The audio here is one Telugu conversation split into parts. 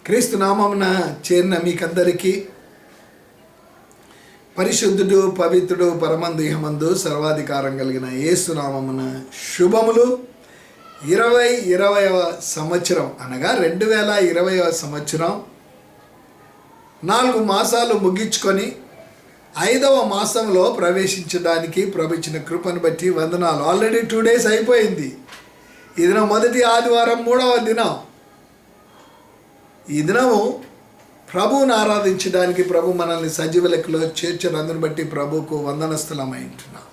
క్రీస్తు నామమున చేరిన మీకందరికీ పరిశుద్ధుడు పవిత్రుడు పరమందిహమందు సర్వాధికారం కలిగిన యేసు నామమున శుభములు. 2020వ సంవత్సరం అనగా 2020వ సంవత్సరం 4 మాసాలు ముగించుకొని 5వ మాసంలో ప్రవేశించడానికి ప్రభు ఇచ్చిన కృపను బట్టి వందనాలు. ఆల్రెడీ 2 days అయిపోయింది. ఈ దినం మొదటి ఆదివారం 3వ దినం. ఈ దినము ప్రభువును ఆరాధించడానికి ప్రభు మనల్ని సజీవ లెక్కలో చేర్చినందును బట్టి ప్రభువుకు వందనస్థలమై ఉంటున్నాం.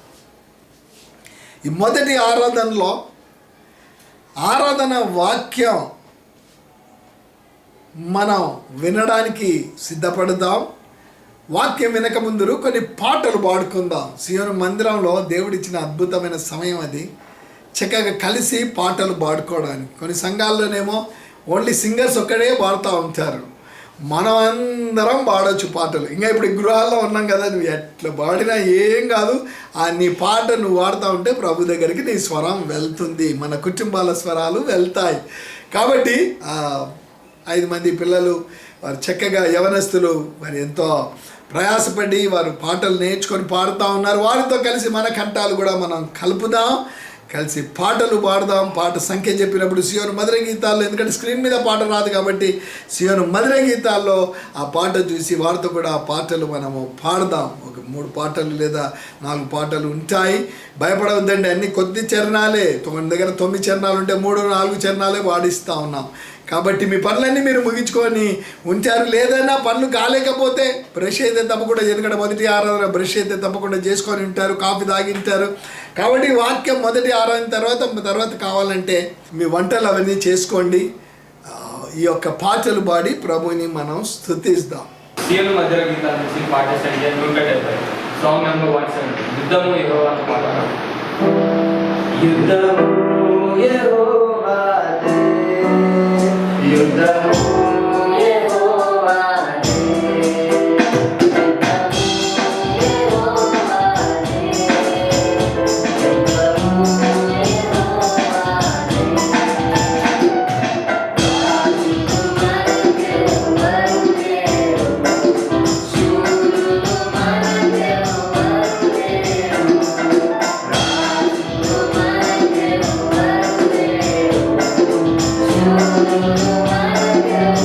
ఈ మొదటి ఆరాధనలో ఆరాధన వాక్యం మనం వినడానికి సిద్ధపడదాం. వాక్యం వినక ముందు కొన్ని పాటలు పాడుకుందాం. సియోను మందిరంలో దేవుడిచ్చిన అద్భుతమైన సమయం అది, చక్కగా కలిసి పాటలు పాడుకోవడానికి. కొన్ని సంఘాల్లోనేమో ఓన్లీ సింగర్స్ ఒక్కడే పాడుతూ ఉంటారు. మనం అందరం పాడవచ్చు పాటలు. ఇంకా ఇప్పుడు గృహాల్లో ఉన్నాం కదా, నువ్వు ఎట్లా పాడినా ఏం కాదు. నీ పాట నువ్వు పాడుతూ ఉంటే ప్రభు దగ్గరికి నీ స్వరం వెళ్తుంది, మన కుటుంబాల స్వరాలు వెళ్తాయి. కాబట్టి 5 మంది పిల్లలు వారు చక్కగా యవనస్తులు వారు ఎంతో ప్రయాసపడి వారు పాటలు నేర్చుకొని పాడుతూ ఉన్నారు. వారితో కలిసి మన కంఠాలు కూడా మనం కలుపుదాం, కలిసి పాటలు పాడదాం. పాట సంఖ్య చెప్పినప్పుడు సియోను మధుర గీతాల్లో, ఎందుకంటే స్క్రీన్ మీద పాట రాదు కాబట్టి సియోను మధుర గీతాల్లో ఆ పాట చూసి వారితో కూడా ఆ పాటలు మనము పాడదాం. ఒక 3 పాటలు లేదా 4 పాటలు ఉంటాయి. భయపడవద్దండి, అన్ని కొద్ది చరణాలే. మన దగ్గర 9 చరణాలు ఉంటే 3-4 చరణాలే పాడిస్తూ ఉన్నాం. కాబట్టి మీ పనులన్నీ మీరు ముగించుకొని ఉంచారు. లేదన్నా పనులు కాలేకపోతే బ్రష్ అయితే తప్పకుండా, ఎందుకంటే మొదటి ఆరాధన బ్రష్ అయితే తప్పకుండా చేసుకొని ఉంటారు, కాఫీ తాగి ఉంటారు. కాబట్టి వాక్యం మొదటి ఆరాధన తర్వాత కావాలంటే మీ వంటలు అవన్నీ చేసుకోండి. ఈ యొక్క పాటలు పాడి ప్రభుని మనం స్తుతిస్తాం. సియోను మధుర గీతాల నుంచి పాట సంఖ్య 170, సాంగ్ నంబర్ 170. యుద్ధము యెహోవాతో పాట. యుద్ధము యెహోవాదే, యుద్ధము Thank you.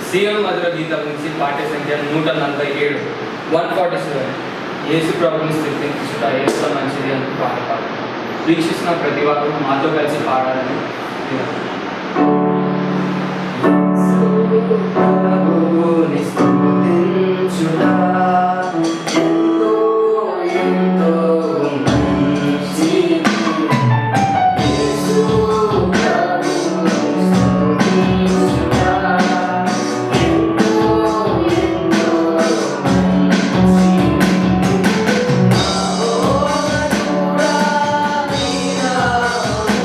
సీఎం మధుర గీతం నుంచి పాఠ్య సంఖ్య 147 147 యేసు ప్రభుని స్థితించుట యేసు మంచిది అని పాట పాడుతున్నాం. వీక్షిస్తున్న ప్రతి వారు మాతో కలిసి పాడాలని ప్రభుని స్తుతించుట ఎంతో ఎంతో మంచిది. యేసు ప్రభుని స్తుతించుట ఎంతో ఎంతో మంచిది. మహోన్నతుడా నీ నామము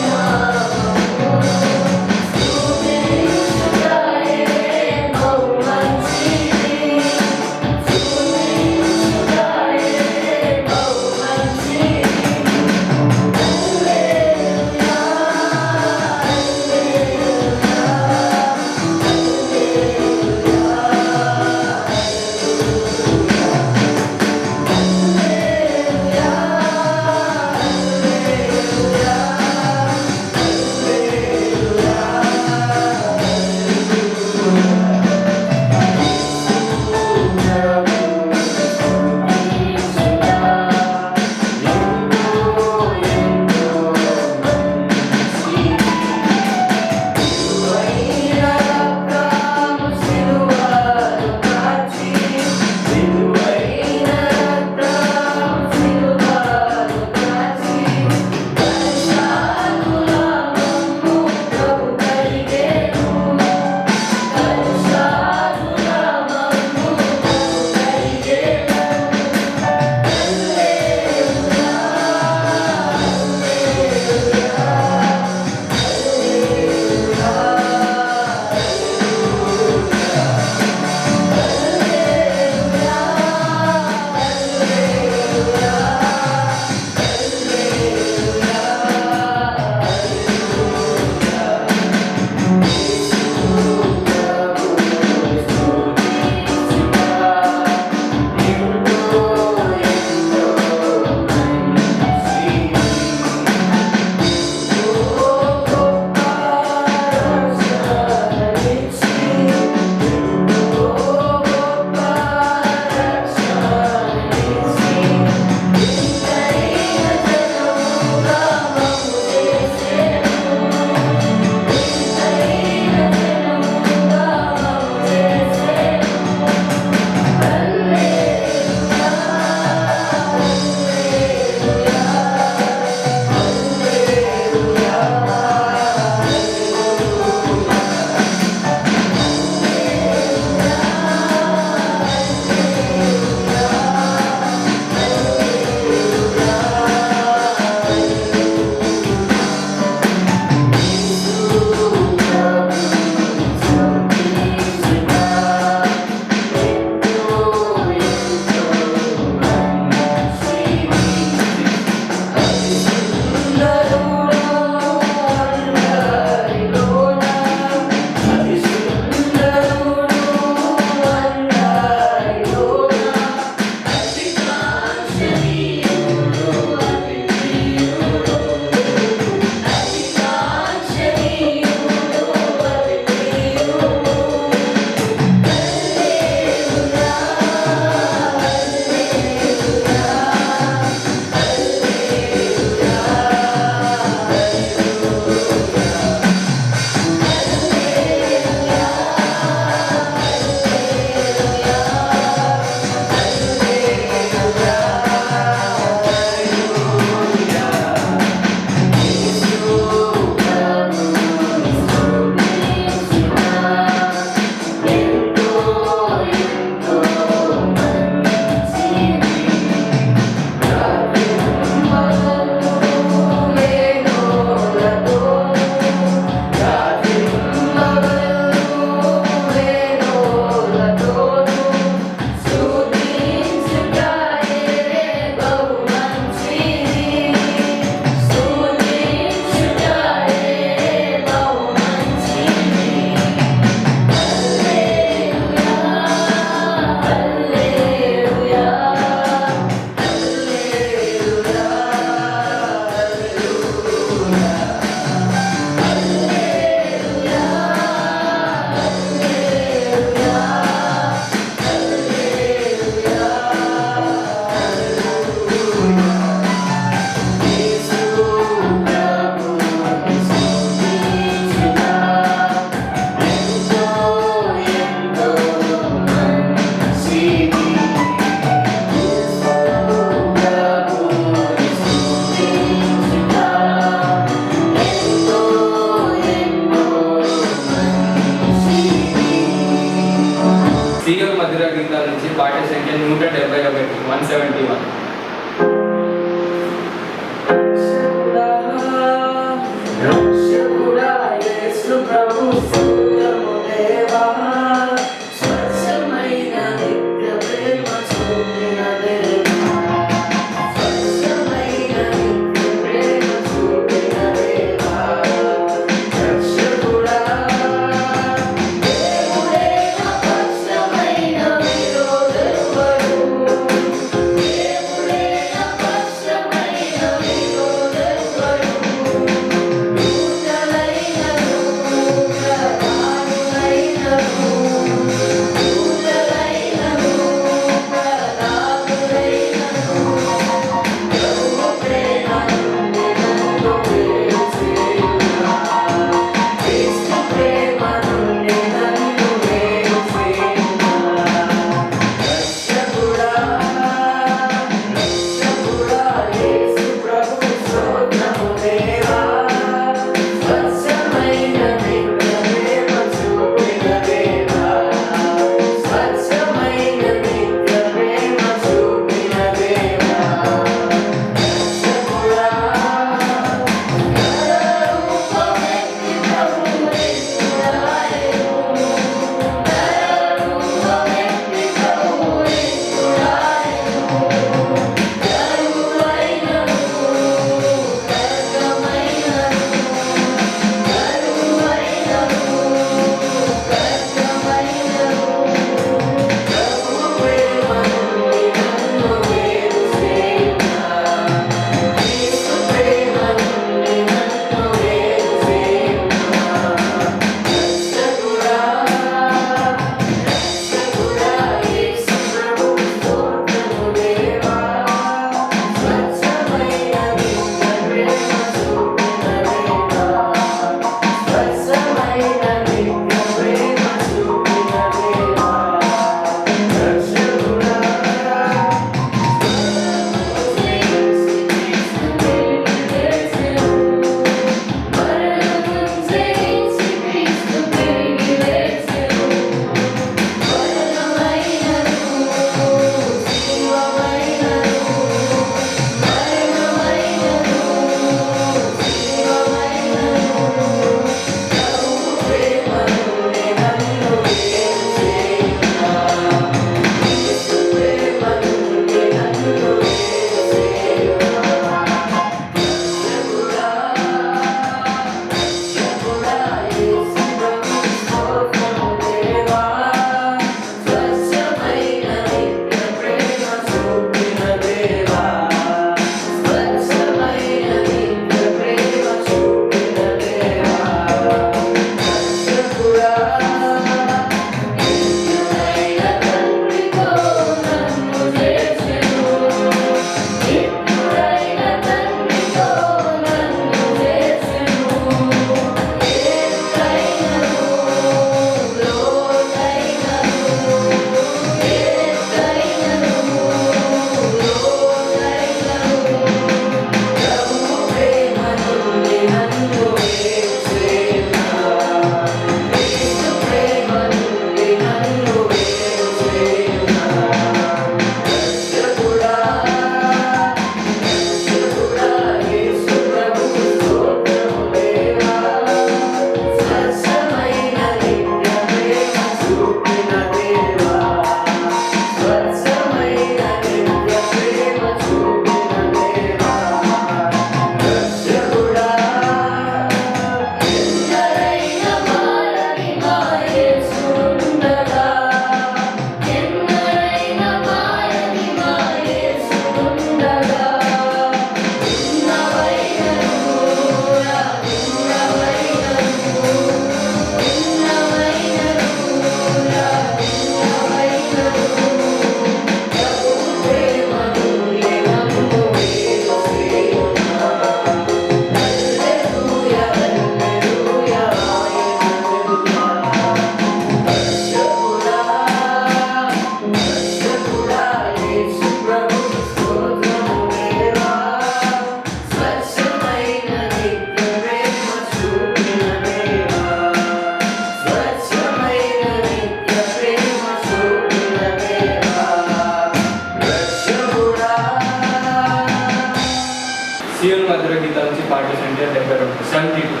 మధుర గీతాల నుంచి పాటే సంఖ్య 72 72.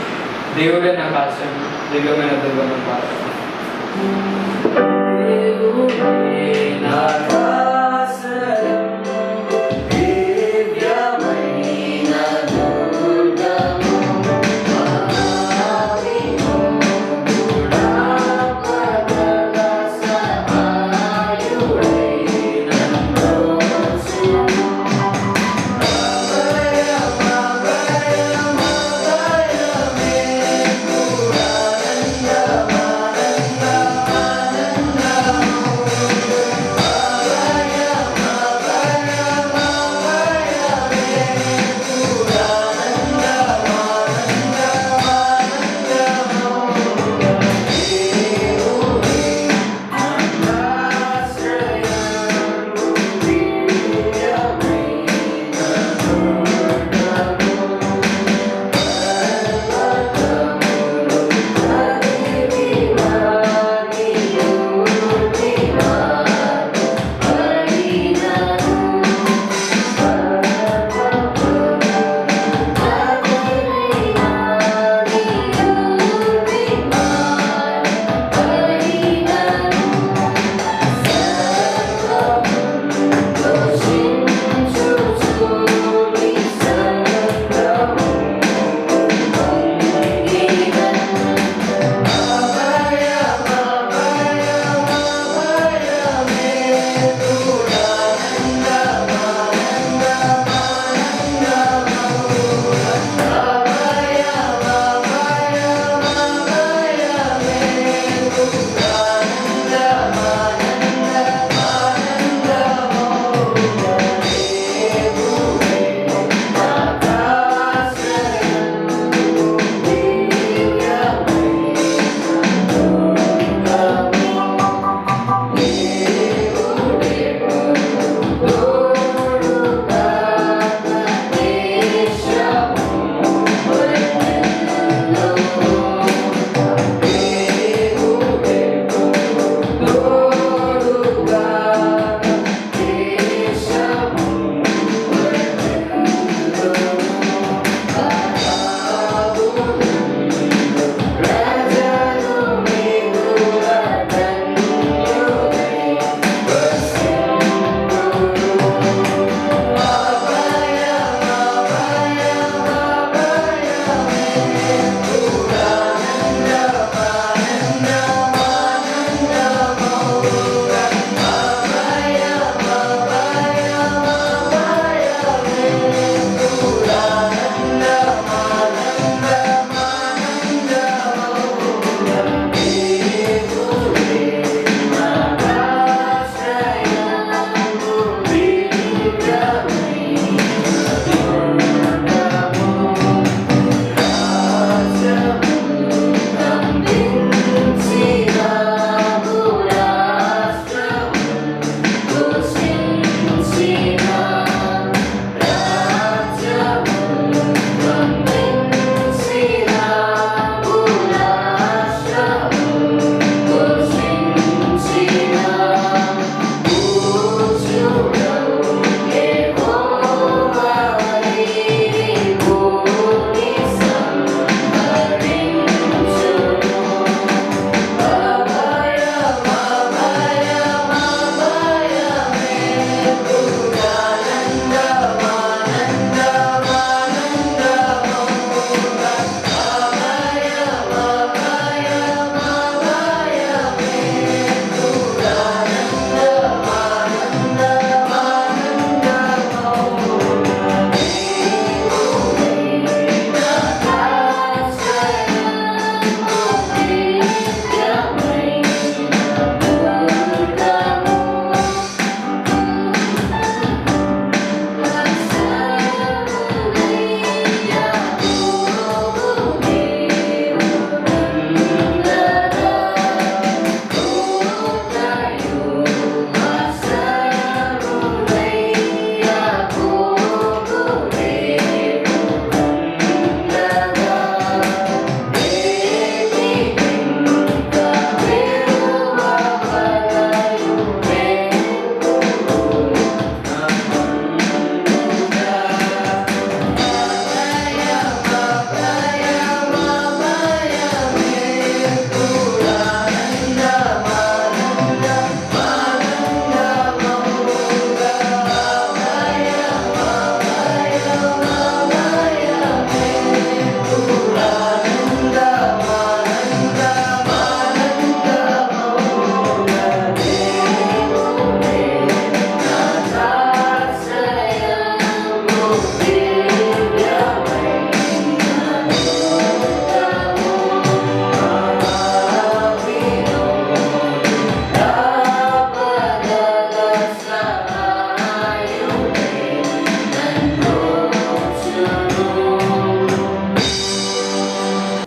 దేవుడే నాకు ఆశ్రయం, దివ్యమైన దుర్గమ్మ పాట.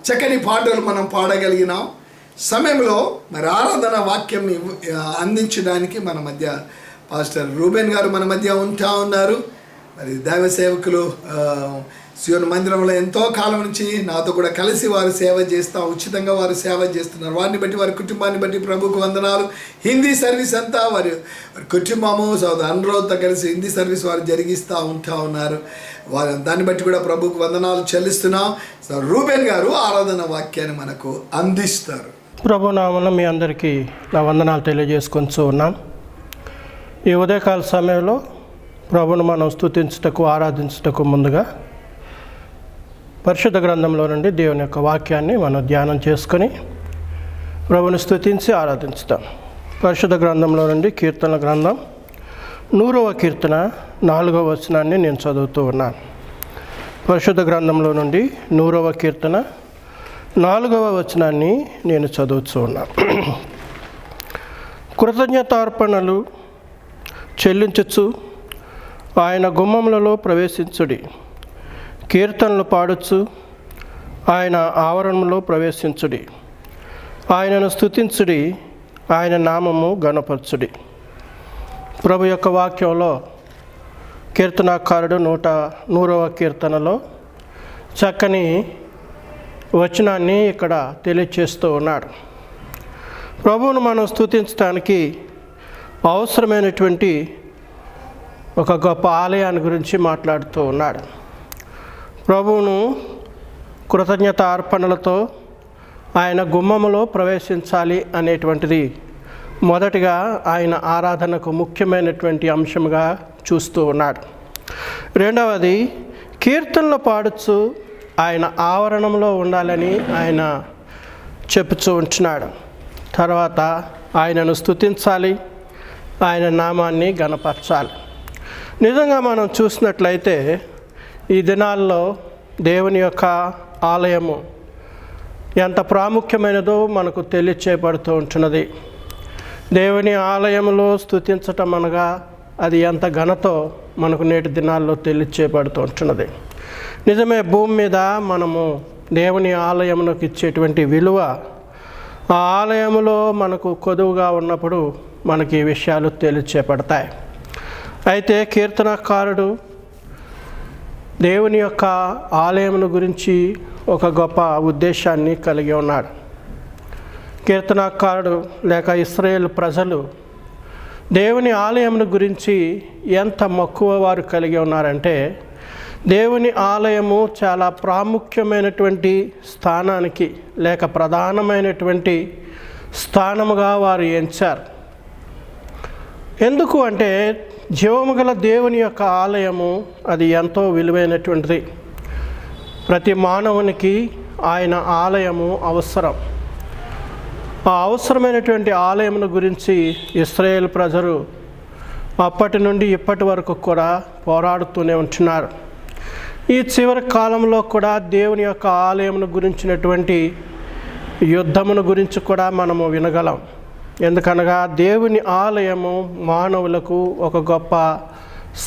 చక్కని పాటలు మనం పాడగలిగినాం. సమయంలో మరి ఆరాధన వాక్యం అందించడానికి మన మధ్య పాస్టర్ రూబెన్ గారు మన మధ్య ఉంటా ఉన్నారు. మరి దైవ సేవకులు సియోను మందిరంలో ఎంతో కాలం నుంచి నాతో కూడా కలిసి వారు సేవ చేస్తూ ఉచితంగా వారు సేవ చేస్తున్నారు. వారిని బట్టి వారి కుటుంబాన్ని బట్టి ప్రభుకు వందనాలు. హిందీ సర్వీస్ అంతా వారి కుటుంబము సోదరు అనురోధతో కలిసి హిందీ సర్వీస్ వారు జరిగిస్తూ ఉంటా ఉన్నారు. వారు దాన్ని బట్టి కూడా ప్రభుకు వందనాలు చెల్లిస్తున్నాం. రూబెన్ గారు ఆరాధన వాక్యాన్ని మనకు అందిస్తారు. ప్రభు నామమున మీ అందరికీ నా వందనాలు తెలియజేసుకుంటూ ఉన్నాం. ఈ ఉదయకాల సమయంలో ప్రభును మనం స్తుతించుటకు ఆరాధించుటకు ముందుగా పరిశుద్ధ గ్రంథంలో నుండి దేవుని యొక్క వాక్యాన్ని మనం ధ్యానం చేసుకొని ప్రభుని స్తుతించి ఆరాధించుతాం. పరిశుద్ధ గ్రంథంలో నుండి కీర్తనల గ్రంథం 100వ కీర్తన 4వ వచనాన్ని నేను చదువుతూ ఉన్నాను. పరిశుద్ధ గ్రంథంలో నుండి 100వ కీర్తన 4వ వచనాన్ని నేను చదువుతూ ఉన్నాను. కృతజ్ఞతార్పణలు చెల్లించచ్చు ఆయన గుమ్మములలో ప్రవేశించుడి, కీర్తనలు పాడొచ్చు ఆయన ఆవరణంలో ప్రవేశించుడి, ఆయనను స్తుతించుడి, ఆయన నామము గణపరచుడి. ప్రభు యొక్క వాక్యంలో కీర్తనాకారుడు 100వ కీర్తనలో చక్కని వచనాన్ని ఇక్కడ తెలియచేస్తూ ఉన్నాడు. ప్రభువును మనం స్తుతించడానికి అవసరమైనటువంటి ఒక గొప్ప ఆలయాన్ని గురించి మాట్లాడుతూ ఉన్నాడు. ప్రభువును కృతజ్ఞత అర్పణలతో ఆయన గుమ్మములో ప్రవేశించాలి అనేటువంటిది మొదటిగా ఆయన ఆరాధనకు ముఖ్యమైనటువంటి అంశంగా చూస్తూ ఉన్నాడు. రెండవది కీర్తనలు పాడుచు ఆయన ఆవరణంలో ఉండాలని ఆయన చెప్పుతూ ఉంటున్నాడు. తర్వాత ఆయనను స్తుతించాలి, ఆయన నామాన్ని గణపరచాలి. నిజంగా మనం చూసినట్లయితే ఈ దినాల్లో దేవుని యొక్క ఆలయము ఎంత ప్రాముఖ్యమైనదో మనకు తెలియచేయబడుతూ ఉంటున్నది. దేవుని ఆలయంలో స్తుతించటం అనగా అది ఎంత ఘనతో మనకు నేటి దినాల్లో తెలియచేయబడుతూ ఉంటున్నది. నిజమే, భూమి మీద మనము దేవుని ఆలయమునకు ఇచ్చేటువంటి విలువ ఆ ఆలయములో మనకు కొదువుగా ఉన్నప్పుడు మనకి ఈ విషయాలు తెలియచేయబడతాయి. అయితే కీర్తనకారుడు దేవుని యొక్క ఆలయమును గురించి ఒక గొప్ప ఉద్దేశాన్ని కలిగి ఉన్నాడు. కీర్తనకారుడు లేక ఇశ్రాయేలు ప్రజలు దేవుని ఆలయమును గురించి ఎంత మక్కువ వారు కలిగి ఉన్నారంటే, దేవుని ఆలయము చాలా ప్రాముఖ్యమైనటువంటి స్థానానికి లేక ప్రధానమైనటువంటి స్థానముగా వారు ఎంచారు. ఎందుకు అంటే జీవము గల దేవుని యొక్క ఆలయము అది ఎంతో విలువైనటువంటిది. ప్రతి మానవునికి ఆయన ఆలయము అవసరం. ఆ అవసరమైనటువంటి ఆలయమును గురించి ఇశ్రాయేలు ప్రజలు అప్పటి నుండి ఇప్పటి వరకు కూడా పోరాడుతూనే ఉంటున్నారు. ఈ చివరి కాలంలో కూడా దేవుని యొక్క ఆలయమును గురించినటువంటి యుద్ధమును గురించి కూడా మనము వినగలం. ఎందుకనగా దేవుని ఆలయము మానవులకు ఒక గొప్ప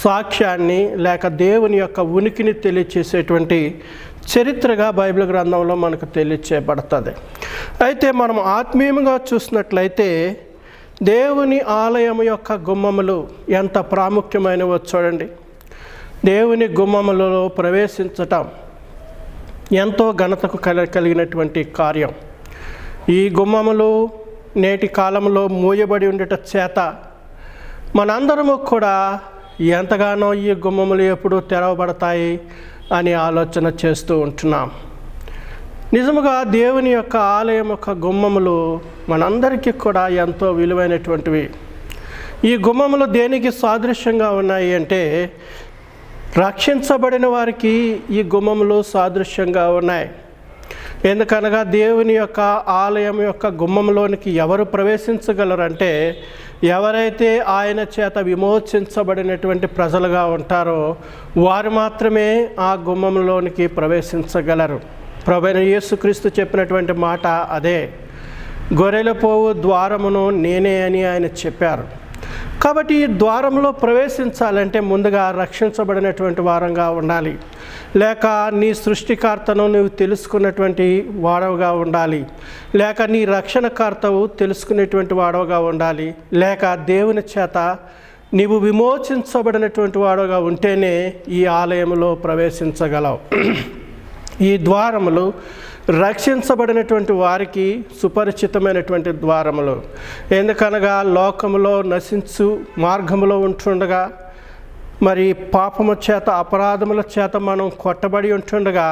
సాక్ష్యాన్ని లేక దేవుని యొక్క ఉనికిని తెలియచేసేటువంటి చరిత్రగా బైబిల్ గ్రంథంలో మనకు తెలియచేయబడుతుంది. అయితే మనం ఆత్మీయంగా చూసినట్లయితే దేవుని ఆలయం యొక్క గుమ్మములు ఎంత ప్రాముఖ్యమైనవో చూడండి. దేవుని గుమ్మములలో ప్రవేశించటం ఎంతో ఘనతకు కలిగినటువంటి కార్యం. ఈ గుమ్మములు నేటి కాలంలో మూయబడి ఉండట చేత మనందరము కూడా ఎంతగానో ఈ గుమ్మములు ఎప్పుడు తెరవబడతాయి అని ఆలోచన చేస్తూ ఉంటున్నాం. నిజముగా దేవుని యొక్క ఆలయం యొక్క గుమ్మములు మనందరికీ కూడా ఎంతో విలువైనటువంటివి. ఈ గుమ్మములు దేనికి సాదృశ్యంగా ఉన్నాయి అంటే, రక్షించబడిన వారికి ఈ గుమ్మములు సాదృశ్యంగా ఉన్నాయి. ఎందుకనగా దేవుని యొక్క ఆలయం యొక్క గుమ్మంలోనికి ఎవరు ప్రవేశించగలరంటే, ఎవరైతే ఆయన చేత విమోచించబడినటువంటి ప్రజలుగా ఉంటారో వారు మాత్రమే ఆ గుమ్మంలోనికి ప్రవేశించగలరు. ప్రభువైన యేసుక్రీస్తు చెప్పినటువంటి మాట అదే. గొర్రెల పోవు ద్వారమును నేనే అని ఆయన చెప్పారు. కాబట్టి ఈ ద్వారంలో ప్రవేశించాలంటే ముందుగా రక్షించబడినటువంటి వారంగా ఉండాలి, లేక నీ సృష్టికర్తను నువ్వు తెలుసుకున్నటువంటి వాడవుగా ఉండాలి, లేక నీ రక్షణకర్తవు తెలుసుకునేటువంటి వాడవుగా ఉండాలి, లేక దేవుని చేత నీవు విమోచించబడినటువంటి వాడుగా ఉంటేనే ఈ ఆలయంలో ప్రవేశించగలవు. ఈ ద్వారములు రక్షించబడినటువంటి వారికి సుపరిచితమైనటువంటి ద్వారములు. ఎందుకనగా లోకములో నశించు మార్గములో ఉంటుండగా, మరి పాపము చేత అపరాధముల చేత మనం కొట్టబడి ఉంటుండగా,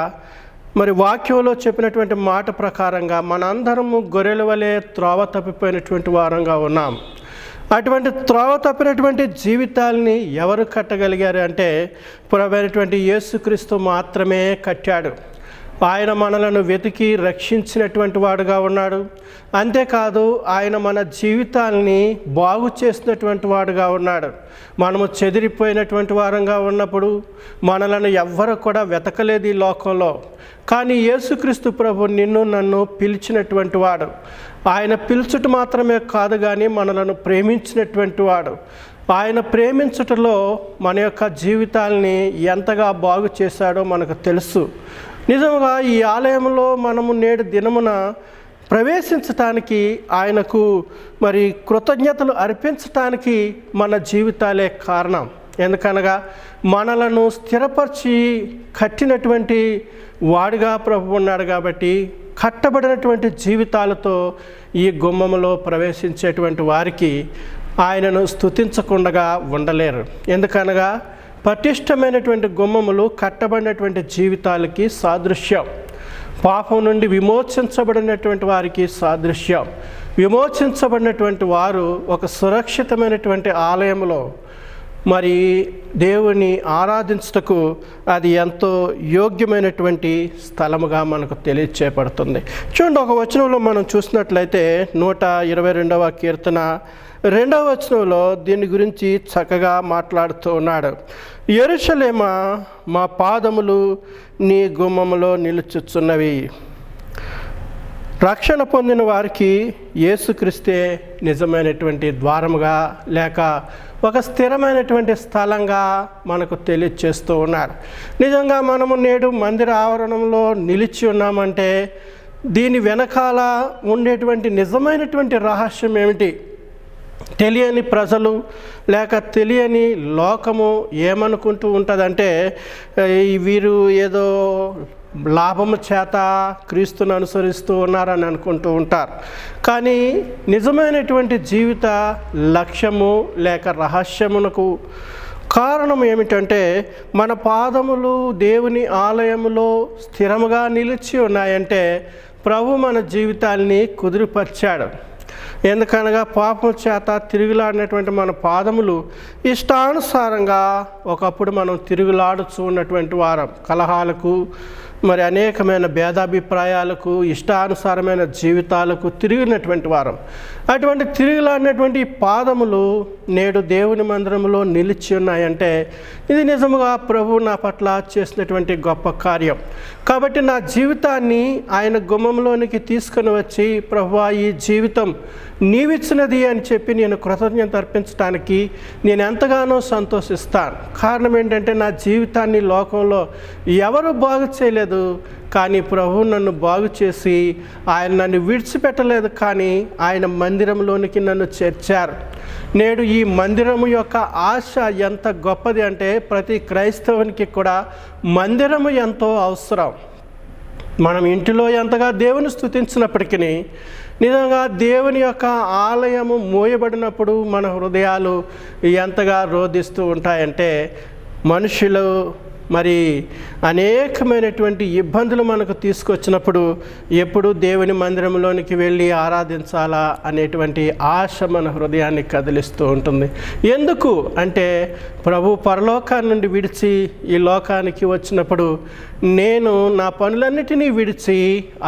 మరి వాక్యంలో చెప్పినటువంటి మాట ప్రకారంగా మనందరము గొర్రెల వలె త్రోవ తప్పిపోయినటువంటి వారంగా ఉన్నాం. అటువంటి త్రోవ తప్పినటువంటి జీవితాల్ని ఎవరు కట్టగలిగారు అంటే ప్రభువైనటువంటి యేసుక్రీస్తు మాత్రమే కట్టాడు. ఆయన మనలను వెతికి రక్షించినటువంటి వాడుగా ఉన్నాడు. అంతేకాదు ఆయన మన జీవితాల్ని బాగు చేసినటువంటి వాడుగా ఉన్నాడు. మనము చెదిరిపోయినటువంటి వారంగా ఉన్నప్పుడు మనలను ఎవ్వరు కూడా వెతకలేదు ఈ లోకంలో. కానీ యేసుక్రీస్తు ప్రభు నిన్ను నన్ను పిలిచినటువంటి వాడు. ఆయన పిలుచుట మాత్రమే కాదు కానీ మనలను ప్రేమించినటువంటి వాడు. ఆయన ప్రేమించుటలో మన యొక్క జీవితాల్ని ఎంతగా బాగు చేశాడో మనకు తెలుసు. నిజంగా ఈ ఆలయంలో మనము నేడు దినమున ప్రవేశించటానికి, ఆయనకు మరి కృతజ్ఞతలు అర్పించటానికి మన జీవితాలే కారణం. ఎందుకనగా మనలను స్థిరపరిచి కట్టినటువంటి వాడిగా ప్రభు ఉన్నాడు. కాబట్టి కట్టబడినటువంటి జీవితాలతో ఈ గుమ్మములో ప్రవేశించేటువంటి వారికి ఆయనను స్తుతించకుండా ఉండలేరు. ఎందుకనగా పటిష్టమైనటువంటి గుమ్మములు కట్టబడినటువంటి జీవితాలకి సాదృశ్యం. పాపం నుండి విమోచించబడినటువంటి వారికి సాదృశ్యం. విమోచించబడినటువంటి వారు ఒక సురక్షితమైనటువంటి ఆలయంలో మరి దేవుని ఆరాధించుటకు అది ఎంతో యోగ్యమైనటువంటి స్థలముగా మనకు తెలియచేయబడుతుంది. చూడండి, ఒక వచనంలో మనం చూసినట్లయితే 122వ కీర్తన 2వ వచనంలో దీని గురించి చక్కగా మాట్లాడుతూ ఉన్నాడు. యెరూషలేమా, మా పాదములు నీ గుమ్మములో నిలుచుచున్నవి. రక్షణ పొందిన వారికి యేసుక్రీస్తే నిజమైనటువంటి ద్వారముగా, లేక ఒక స్థిరమైనటువంటి స్థలంగా మనకు తెలియచేస్తూ ఉన్నాడు. నిజంగా మనము నేడు మందిర ఆవరణంలో నిలిచి ఉన్నామంటే దీని వెనకాల ఉండేటువంటి నిజమైనటువంటి రహస్యం ఏమిటి? తెలియని ప్రజలు లేక తెలియని లోకము ఏమనుకుంటూ ఉంటుందంటే వీరు ఏదో లాభము చేత క్రీస్తును అనుసరిస్తూ ఉన్నారని అనుకుంటూ ఉంటారు. కానీ నిజమైనటువంటి జీవిత లక్ష్యము లేక రహస్యమునకు కారణం ఏమిటంటే మన పాదములు దేవుని ఆలయములో స్థిరముగా నిలిచి ఉన్నాయంటే ప్రభు మన జీవితాల్ని కుదిరిపరిచాడు. ఎందుకనగా పాపం చేత తిరుగులాడినటువంటి మన పాదములు ఇష్టానుసారంగా ఒకప్పుడు మనం తిరుగులాడుచూ ఉన్నటువంటి వారం, కలహాలకు మరి అనేకమైన భేదాభిప్రాయాలకు ఇష్టానుసారమైన జీవితాలకు తిరిగినటువంటి వారం. అటువంటి తిరుగులాడినటువంటి పాదములు నేడు దేవుని మందిరంలో నిలిచి ఉన్నాయంటే ఇది నిజముగా ప్రభు నా పట్ల చేసినటువంటి గొప్ప కార్యం. కాబట్టి నా జీవితాన్ని ఆయన గుమ్మంలోనికి తీసుకొని వచ్చి ప్రభువా ఈ జీవితం నీవిచ్చినది అని చెప్పి నేను కృతజ్ఞత అర్పించడానికి నేను ఎంతగానో సంతోషిస్తాను. కారణం ఏంటంటే నా జీవితాన్ని లోకంలో ఎవరు బాగు చేయలేదు, కానీ ప్రభు నన్ను బాగు చేసి ఆయన నన్ను విడిచిపెట్టలేదు, కానీ ఆయన మందిరంలోనికి నన్ను చేర్చారు. నేడు ఈ మందిరము యొక్క ఆశ ఎంత గొప్పది అంటే ప్రతి క్రైస్తవునికి కూడా మందిరము ఎంతో అవసరం. మనం ఇంటిలో ఎంతగా దేవుని స్తుతించినప్పటికీ నిజంగా దేవుని యొక్క ఆలయము మోయబడినప్పుడు మన హృదయాలు ఎంతగా రోధిస్తూ ఉంటాయంటే మనుషులు మరి అనేకమైనటువంటి ఇబ్బందులు మనకు తీసుకొచ్చినప్పుడు ఎప్పుడు దేవుని మందిరంలోనికి వెళ్ళి ఆరాధించాలా అనేటువంటి ఆశ మన హృదయాన్ని కదిలిస్తూ ఉంటుంది. ఎందుకు అంటే ప్రభు పరలోకాన్ని నుండి విడిచి ఈ లోకానికి వచ్చినప్పుడు నేను నా పనులన్నిటినీ విడిచి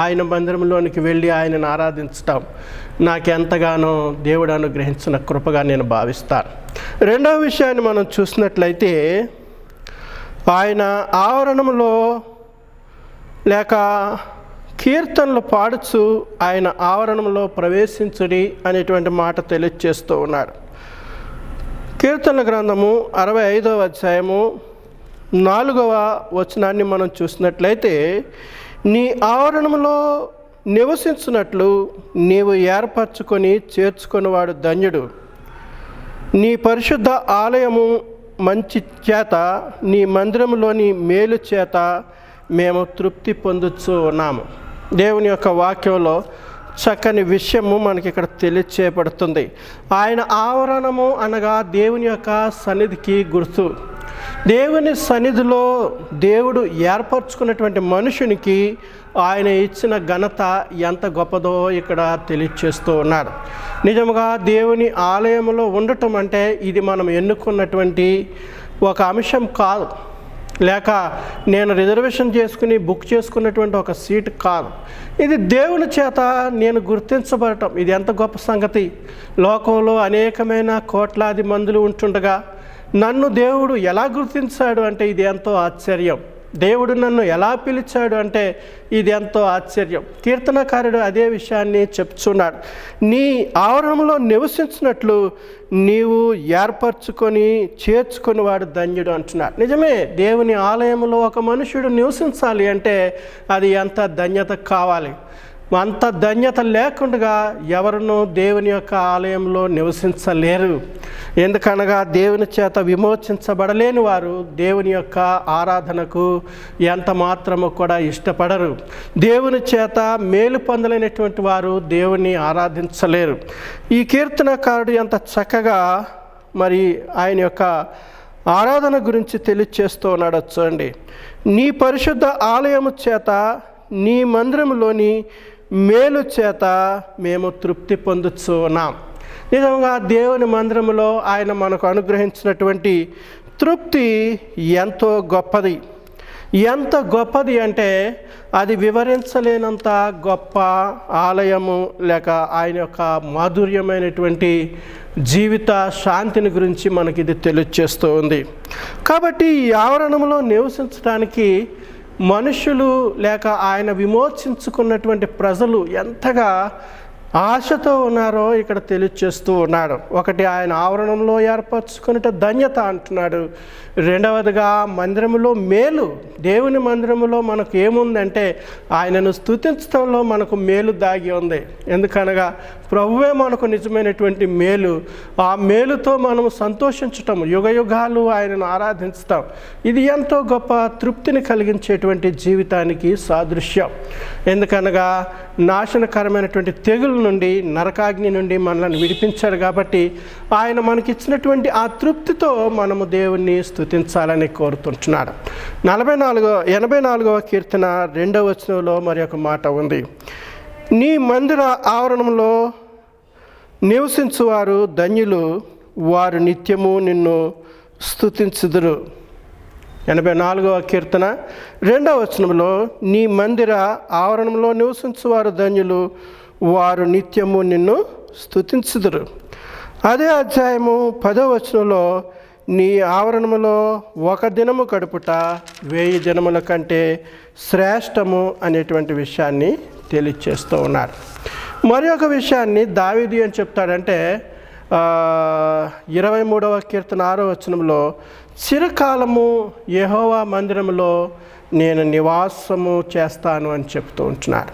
ఆయన మందిరంలోనికి వెళ్ళి ఆయనను ఆరాధించటం నాకెంతగానో దేవుడు అనుగ్రహించిన కృపగా నేను భావిస్తాను. రెండవ విషయాన్ని మనం చూసినట్లయితే ఆయన ఆవరణంలో లేక కీర్తనలు పాడుచు ఆయన ఆవరణంలో ప్రవేశించుడి అనేటువంటి మాట తెలియజేస్తూ ఉన్నాడు. కీర్తనల గ్రంథము 65వ అధ్యాయము 4వ వచనాన్ని మనం చూసినట్లయితే, నీ ఆవరణంలో నివసించినట్లు నీవు ఏర్పరచుకొని చేర్చుకునేవాడు ధన్యుడు. నీ పరిశుద్ధ ఆలయము మంచి చేత, నీ మందిరంలోని మేలు చేత మేము తృప్తి పొందుతూ ఉన్నాము. దేవుని యొక్క వాక్యంలో చక్కని విషయము మనకి ఇక్కడ తెలియచేయబడుతుంది. ఆయన ఆవరణము అనగా దేవుని యొక్క సన్నిధికి గుర్తు. దేవుని సన్నిధిలో దేవుడు ఏర్పరచుకున్నటువంటి మనుషునికి ఆయన ఇచ్చిన ఘనత ఎంత గొప్పదో ఇక్కడ తెలియచేస్తూ ఉన్నాడు. నిజంగా దేవుని ఆలయంలో ఉండటం అంటే ఇది మనం ఎన్నుకున్నటువంటి ఒక అంశం కాదు, లేక నేను రిజర్వేషన్ చేసుకుని బుక్ చేసుకున్నటువంటి ఒక సీట్ కాదు. ఇది దేవుని చేత నేను గుర్తించబడటం, ఇది ఎంత గొప్ప సంగతి. లోకంలో అనేకమైన కోట్లాది మందులు ఉంటుండగా నన్ను దేవుడు ఎలా గుర్తించాడు అంటే ఇది ఎంతో ఆశ్చర్యం. దేవుడు నన్ను ఎలా పిలిచాడు అంటే ఇది ఎంతో ఆశ్చర్యం. కీర్తనకారుడు అదే విషయాన్ని చెప్తున్నాడు. నీ ఆవరణంలో నివసించినట్లు నీవు ఏర్పరచుకొని చేర్చుకొని వాడు ధన్యుడు అంటున్నాడు. నిజమే, దేవుని ఆలయంలో ఒక మనుషుడు నివసించాలి అంటే అది ఎంత ధన్యత కావాలి. అంత ధన్యత లేకుండా ఎవరునూ దేవుని యొక్క ఆలయంలో నివసించలేరు. ఎందుకనగా దేవుని చేత విమోచించబడలేని వారు దేవుని యొక్క ఆరాధనకు ఎంత మాత్రము కూడా ఇష్టపడరు. దేవుని చేత మేలు పొందలేనటువంటి వారు దేవుని ఆరాధించలేరు. ఈ కీర్తనకారుడు ఎంత చక్కగా మరి ఆయన యొక్క ఆరాధన గురించి తెలియచేస్తూ ఉన్నాడు. చూడండి, నీ పరిశుద్ధ ఆలయము చేత, నీ మందిరంలోని మేలు చేత మేము తృప్తి పొందుతూ ఉన్నాం. నిజంగా దేవుని మందిరంలో ఆయన మనకు అనుగ్రహించినటువంటి తృప్తి ఎంతో గొప్పది. ఎంత గొప్పది అంటే అది వివరించలేనంత గొప్ప ఆలయము, లేక ఆయన యొక్క మాధుర్యమైనటువంటి జీవిత శాంతిని గురించి మనకి ఇది తెలియజేస్తూ ఉంది. కాబట్టి ఈ ఆవరణంలో నివసించడానికి మనుషులు లేక ఆయన విమోచించుకున్నటువంటి ప్రజలు ఎంతగా ఆశతో ఉన్నారో ఇక్కడ తెలియచేస్తూ ఉన్నాడు. ఒకటి, ఆయన ఆవరణంలో ఏర్పరచుకునే ధన్యత అంటున్నాడు. రెండవదిగా మందిరములో మేలు. దేవుని మందిరములో మనకు ఏముందంటే ఆయనను స్తుతించడంలో మనకు మేలు దాగి ఉంది. ఎందుకనగా ప్రభువే మనకు నిజమైనటువంటి మేలు. ఆ మేలుతో మనము సంతోషించటం, యుగ యుగాలు ఆయనను ఆరాధించటం, ఇది ఎంతో గొప్ప తృప్తిని కలిగించేటువంటి జీవితానికి సాదృశ్యం. ఎందుకనగా నాశనకరమైనటువంటి తెగుల నుండి, నరకాగ్ని నుండి మనల్ని విడిపించాడు. కాబట్టి ఆయన మనకిచ్చినటువంటి ఆ తృప్తితో మనము దేవుణ్ణి స్తుతించాలని కోరుతుంటున్నాడు. 84వ కీర్తన 2వ వచనంలో మరి ఒక మాట ఉంది. నీ మందిర ఆవరణంలో నివసించువారు ధన్యులు, వారు నిత్యము నిన్ను స్తుతించుదురు. 84వ కీర్తన 2వ వచనంలో, నీ మందిర ఆవరణంలో నివసించువారు ధన్యులు, వారు నిత్యము నిన్ను స్తుతించుదురు. అదే అధ్యాయము 10వ వచనంలో, నీ ఆవరణములో ఒక దినము గడుపుట 1000 దినముల కంటే శ్రేష్టము అనేటువంటి విషయాన్ని తెలియచేస్తూ ఉన్నారు. మరి ఒక విషయాన్ని దావీదు అని చెప్తాడంటే 23వ కీర్తన 6వ వచనంలో, చిరకాలము యెహోవా మందిరంలో నేను నివాసము చేస్తాను అని చెప్తూ ఉంటున్నారు.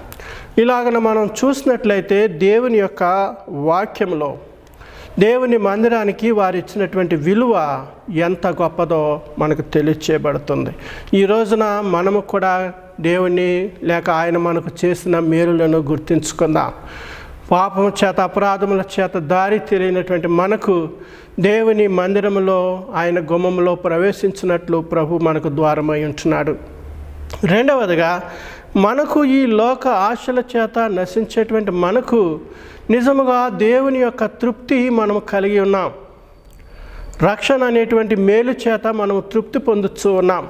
ఇలాగన మనం చూసినట్లయితే దేవుని యొక్క వాక్యంలో దేవుని మందిరానికి వారు ఇచ్చినటువంటి విలువ ఎంత గొప్పదో మనకు తెలియచేయబడుతుంది. ఈ రోజున మనము కూడా దేవుని లేక ఆయన మనకు చేసిన మేలులను గుర్తించుకుందాం. పాపము చేత, అపరాధముల చేత దారి తెలియనటువంటి మనకు దేవుని మందిరములో ఆయన గుమ్మములో ప్రవేశించినట్లు ప్రభు మనకు ద్వారమై ఉంటున్నాడు. రెండవదిగా, మనకు ఈ లోక ఆశల చేత నశించేటువంటి మనకు నిజముగా దేవుని యొక్క తృప్తి మనం కలిగి ఉన్నాం. రక్షణ అనేటువంటి మేలు చేత మనం తృప్తి పొందుతూ ఉన్నాం.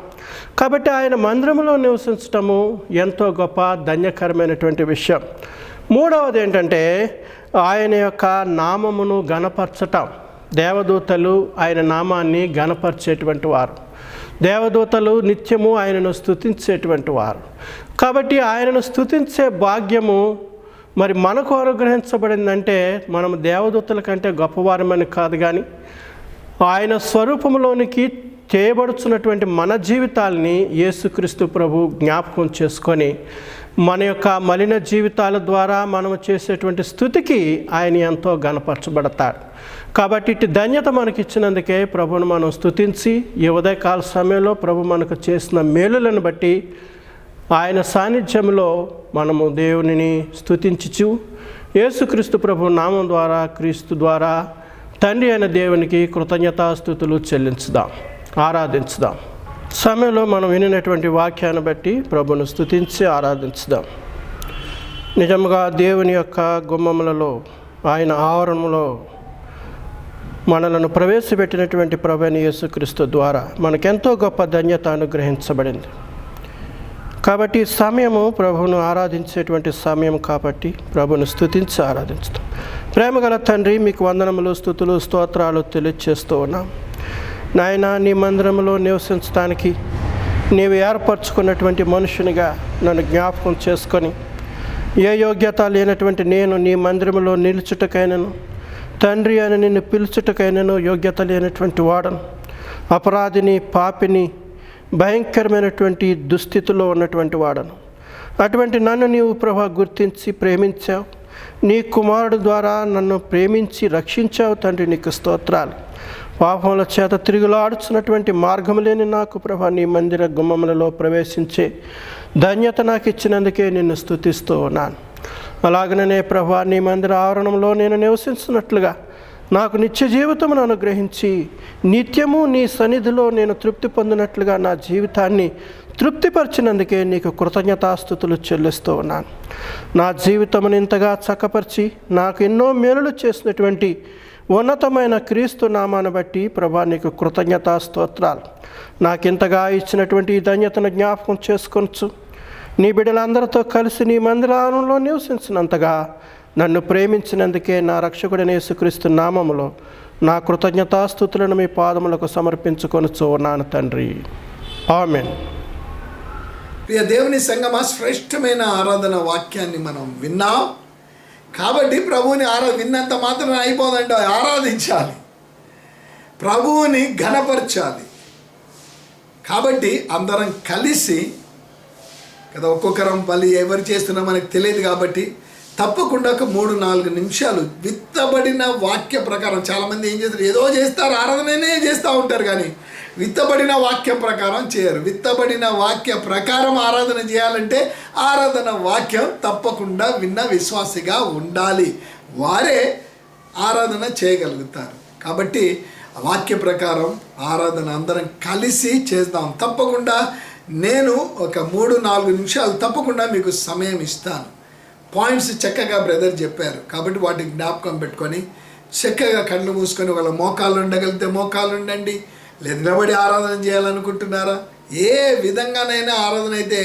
కాబట్టి ఆయన మందిరంలో నివసించటము ఎంతో గొప్ప ధన్యకరమైనటువంటి విషయం. మూడవది ఏంటంటే ఆయన యొక్క నామమును ఘనపరచటం. దేవదూతలు ఆయన నామాన్ని ఘనపరిచేటువంటి వారు. దేవదూతలు నిత్యము ఆయనను స్తుతించేటువంటి వారు. కాబట్టి ఆయనను స్తుతించే భాగ్యము మరి మనకు అనుగ్రహించబడిందంటే మనం దేవదూతల కంటే గొప్పవారమని కాదు, కానీ ఆయన స్వరూపంలోనికి చేయబడుచున్నటువంటి మన జీవితాల్ని యేసుక్రీస్తు ప్రభు జ్ఞాపకం చేసుకొని మన యొక్క మలిన జీవితాల ద్వారా మనము చేసేటువంటి స్థుతికి ఆయన ఎంతో ఘనపరచబడతాడు. కాబట్టి ఇటు ధన్యత మనకి ఇచ్చినందుకే ప్రభువును మనం స్తుతించి ఈ ఉదయకాల సమయంలో ప్రభు మనకు చేసిన మేలులను బట్టి ఆయన సాన్నిధ్యంలో మనము దేవునిని స్తుతించుచు యేసుక్రీస్తు ప్రభు నామం ద్వారా క్రీస్తు ద్వారా తండ్రి అయిన దేవునికి కృతజ్ఞతాస్తుతులు చెల్లించుదాం, ఆరాధించుదాం. సమయంలో మనం వినినటువంటి వాక్యాన్ని బట్టి ప్రభును స్తుతించి ఆరాధించుదాం. నిజంగా దేవుని యొక్క గుమ్మములలో ఆయన ఆవరణలో మనలను ప్రవేశపెట్టినటువంటి ప్రభువైన యేసుక్రీస్తు ద్వారా మనకెంతో గొప్ప ధన్యత అనుగ్రహించబడింది. కాబట్టి సమయము ప్రభువును ఆరాధించేటువంటి సమయం కాబట్టి ప్రభువును స్తుతించి ఆరాధించుతాం. ప్రేమగల తండ్రి, మీకు వందనములు, స్తుతులు, స్తోత్రాలు తెలియజేస్తూ ఉన్నాం. నాయన, నీ మందిరంలో నివసించడానికి నీవు ఏర్పరచుకున్నటువంటి మనుషునిగా నన్ను జ్ఞాపకం చేసుకొని ఏ యోగ్యత లేనటువంటి నేను నీ మందిరంలో నిలుచుటకైనను తండ్రి అని నిన్ను పిలుచుటకైనను యోగ్యత లేనటువంటి వాడను, అపరాధిని, పాపిని, భయంకరమైనటువంటి దుస్థితిలో ఉన్నటువంటి వాడను. అటువంటి నన్ను నీవు ప్రభా గుర్తించి ప్రేమించావు. నీ కుమారుడు ద్వారా నన్ను ప్రేమించి రక్షించావు తండ్రి, నీకు స్తోత్రాలు. పాపముల చేత తిరుగులాడుచున్నటువంటి మార్గం లేని నాకు ప్రభా నీ మందిర గుమ్మములలో ప్రవేశించే ధన్యత నాకు ఇచ్చినందుకే నిన్ను స్తుతిస్తూ ఉన్నాను. అలాగనే ప్రభా నీ మందిర ఆవరణంలో నేను నివసించినట్లుగా నాకు నిత్య జీవితమును అనుగ్రహించి నిత్యము నీ సన్నిధిలో నేను తృప్తి పొందినట్లుగా నా జీవితాన్ని తృప్తిపరిచినందుకే నీకు కృతజ్ఞతాస్తుతులు చెల్లిస్తూ ఉన్నాను. నా జీవితమును ఇంతగా చక్కపరిచి నాకు ఎన్నో మేలులు చేసినటువంటి ఉన్నతమైన క్రీస్తు నామాన్ని బట్టి ప్రభా నీకు కృతజ్ఞతాస్తోత్రాలు. నాకింతగా ఇచ్చినటువంటి ఈ ధన్యతను జ్ఞాపకం చేసుకొనచ్చు. నీ బిడ్డలందరితో కలిసి నీ మందిరంలో నివసించినంతగా నన్ను ప్రేమించినందుకే నా రక్షకుడైన యేసుక్రీస్తు నామములో నా కృతజ్ఞతాస్తుతులను మీ పాదములకు సమర్పించుకొనుచు ఉన్నాను తండ్రి. ఆమేన్. ప్రియ దేవుని సంగమా, శ్రేష్టమైన ఆరాధన వాక్యాన్ని మనం విన్నాం. కాబట్టి ప్రభువుని విన్నంత మాత్రం అయిపోదండి, ఆరాధించాలి, ప్రభువుని ఘనపరచాలి. కాబట్టి అందరం కలిసి కదా, ఒక్కొక్కరం పని ఎవరు చేస్తున్నా మనకు తెలియదు కాబట్టి తప్పకుండా ఒక 3-4 నిమిషాలు విత్తబడిన వాక్య ప్రకారం. చాలామంది ఏం చేస్తారు, ఏదో చేస్తారు, ఆరాధననే చేస్తూ ఉంటారు, కానీ విత్తబడిన వాక్యం ప్రకారం చేయరు. విత్తబడిన వాక్య ప్రకారం ఆరాధన చేయాలంటే ఆరాధన వాక్యం తప్పకుండా విన్న విశ్వాసిగా ఉండాలి, వారే ఆరాధన చేయగలుగుతారు. కాబట్టి వాక్య ప్రకారం ఆరాధన అందరం కలిసి చేద్దాం. తప్పకుండా నేను ఒక 3-4 నిమిషాలు తప్పకుండా మీకు సమయం ఇస్తాను. పాయింట్స్ చక్కగా బ్రదర్ చెప్పారు కాబట్టి వాటిని జ్ఞాపకం పెట్టుకొని చక్కగా కళ్ళు మూసుకొని వాళ్ళ మోకాళ్ళు ఉండగలిగితే మోకాళ్ళు ఉండండి. లేదు నిలబడి ఆరాధన చేయాలనుకుంటున్నారా, ఏ విధంగానైనా ఆరాధన అయితే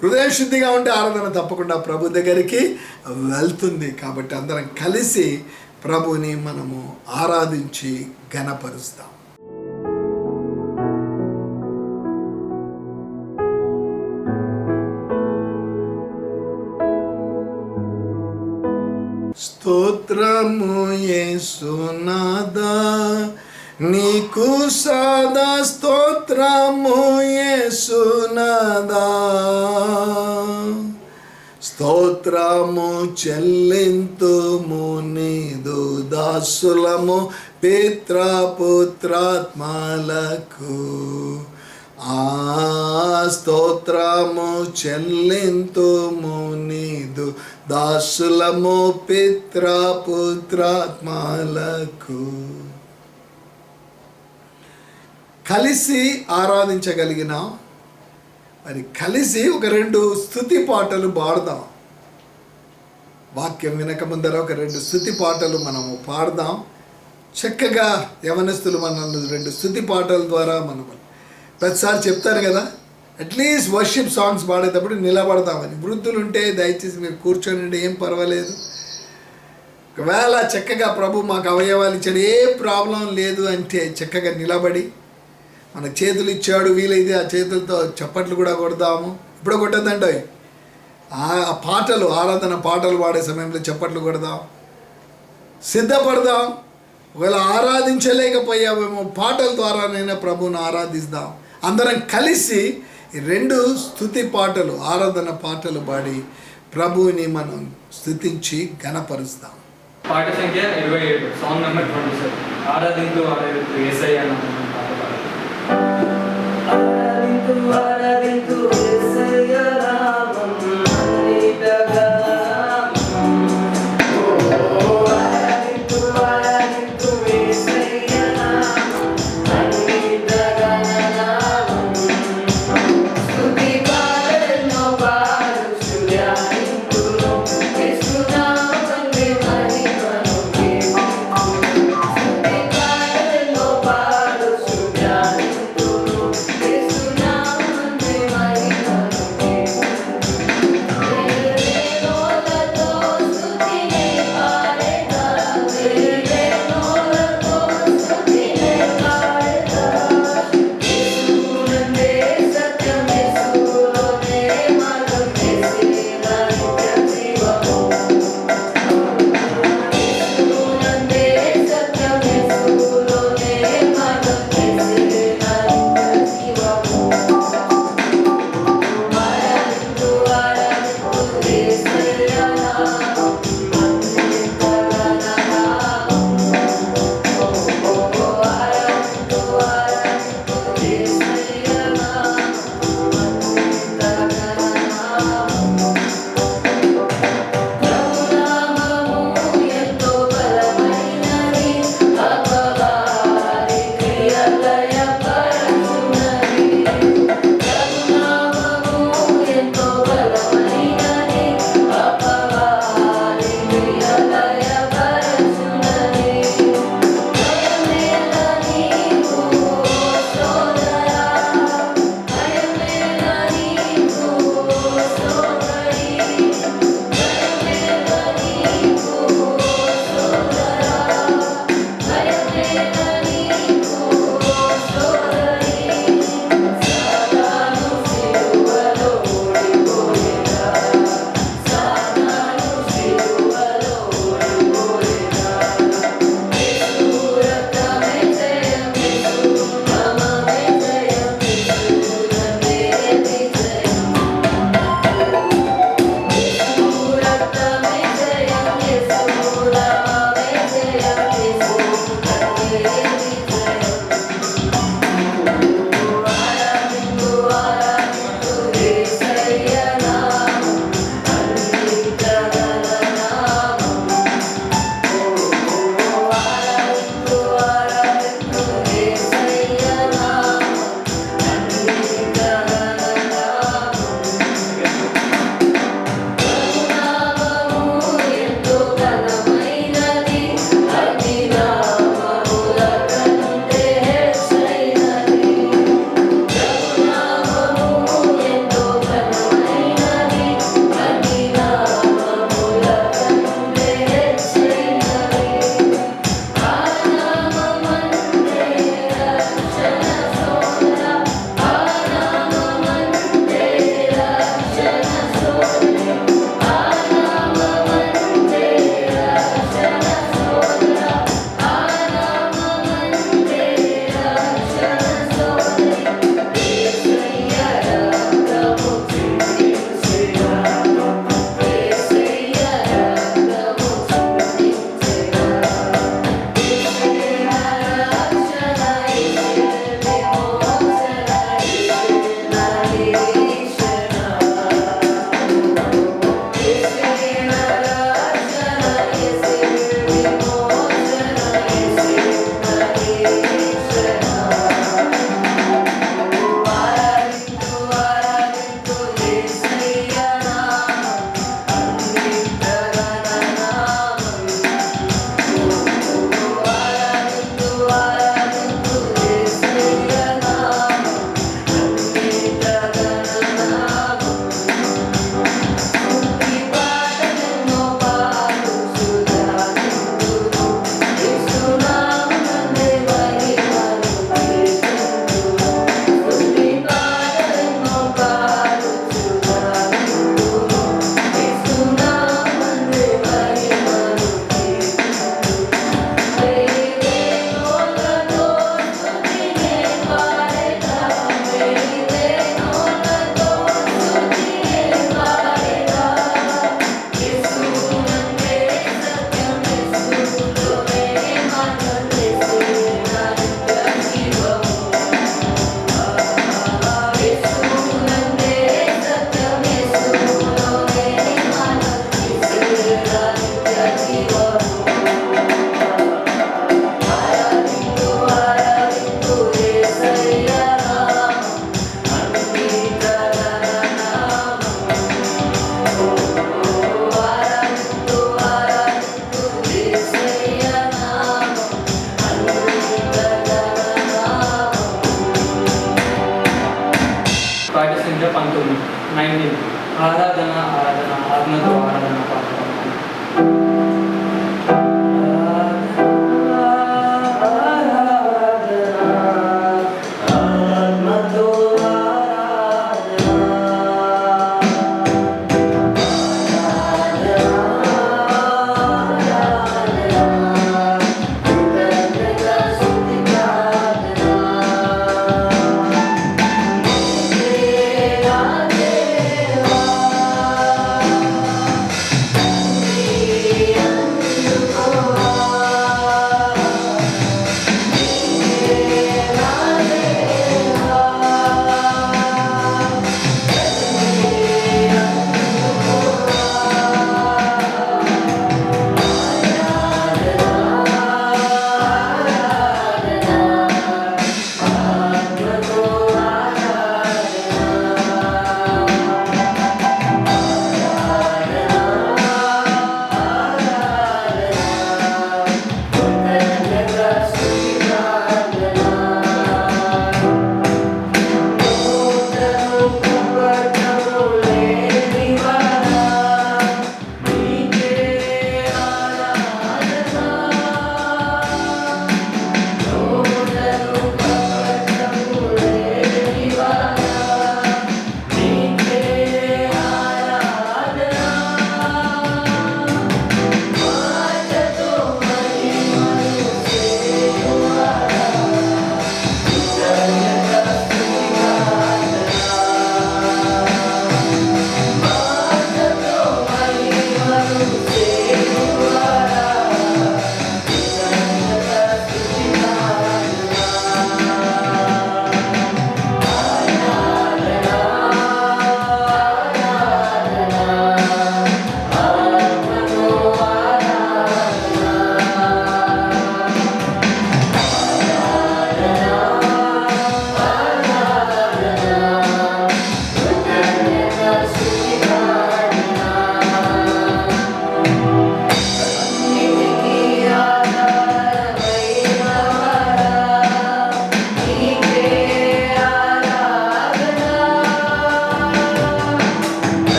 హృదయ శుద్ధిగా ఉంటే ఆరాధన తప్పకుండా ప్రభు దగ్గరికి వెళ్తుంది. కాబట్టి అందరం కలిసి ప్రభుని మనము ఆరాధించి ఘనపరుస్తాం. స్తోత్రము యేసునాదా, నీకు సదా స్తోత్రము యేసునాదా. స్తోత్రము చెల్లింతుము నీదు దాసులము పిత్రపుత్రాత్మలకు. స్తోత్రము చెల్లింతుము నీదు దాసులము పిత్రపుత్రాత్మలకు. కలిసి ఆరాధించగలిగిన మరి కలిసి ఒక 2 స్తుతి పాటలు పాడదాం. వాక్యం వినక ముందర ఒక 2 స్తుతి పాటలు మనము పాడదాం. చక్కగా యవనస్తులు మనల్ని 2 స్తుతి పాటల ద్వారా మనము ప్రతిసారి చెప్తారు కదా, అట్లీస్ట్ వర్షిప్ సాంగ్స్ పాడేటప్పుడు నిలబడతామని. వృద్ధులు ఉంటే దయచేసి మీరు కూర్చొని ఏం పర్వాలేదు. ఒకవేళ చక్కగా ప్రభు మాకు అవయవాలు ఇచ్చాడు, ఏ ప్రాబ్లం లేదు అంటే చక్కగా నిలబడి మన చేతులు ఇచ్చాడు, వీలైతే ఆ చేతులతో చప్పట్లు కూడా కొడదాము. ఇప్పుడు కొట్టద్దంట ఆ పాటలు, ఆరాధన పాటలు పాడే సమయంలో చప్పట్లు కొడదాం, సిద్ధపడదాం. ఒకవేళ ఆరాధించలేకపోయావేమో పాటల ద్వారానైనా ప్రభువుని ఆరాధిద్దాం. అందరం కలిసి ఈ 2 స్తుతి పాటలు, ఆరాధన పాటలు పాడి ప్రభువుని మనం స్తుతించి ఘనపరుస్తాం. పాట సంఖ్య 27, సాంగ్ నెంబర్ 27. ఆరాధింతు ఆరాధింతు యేసయ్య నామమున పాట పాడండి. ఆరాధింతు ఆరాధింతు యేసయ్య నామం అన్నిటగా నామం. ఓ ఆరాధింతు ఆరాధింతు యేసయ్య నామం అన్నిటగా నామం. స్తుతి పాటలను పాడుచుగానింతును యేసు నామమునే మహిమను కీర్తింతును. స్తుతి పాటలను పాడుచుగానింతును యేసు నామమునే మహిమను కీర్తింతును.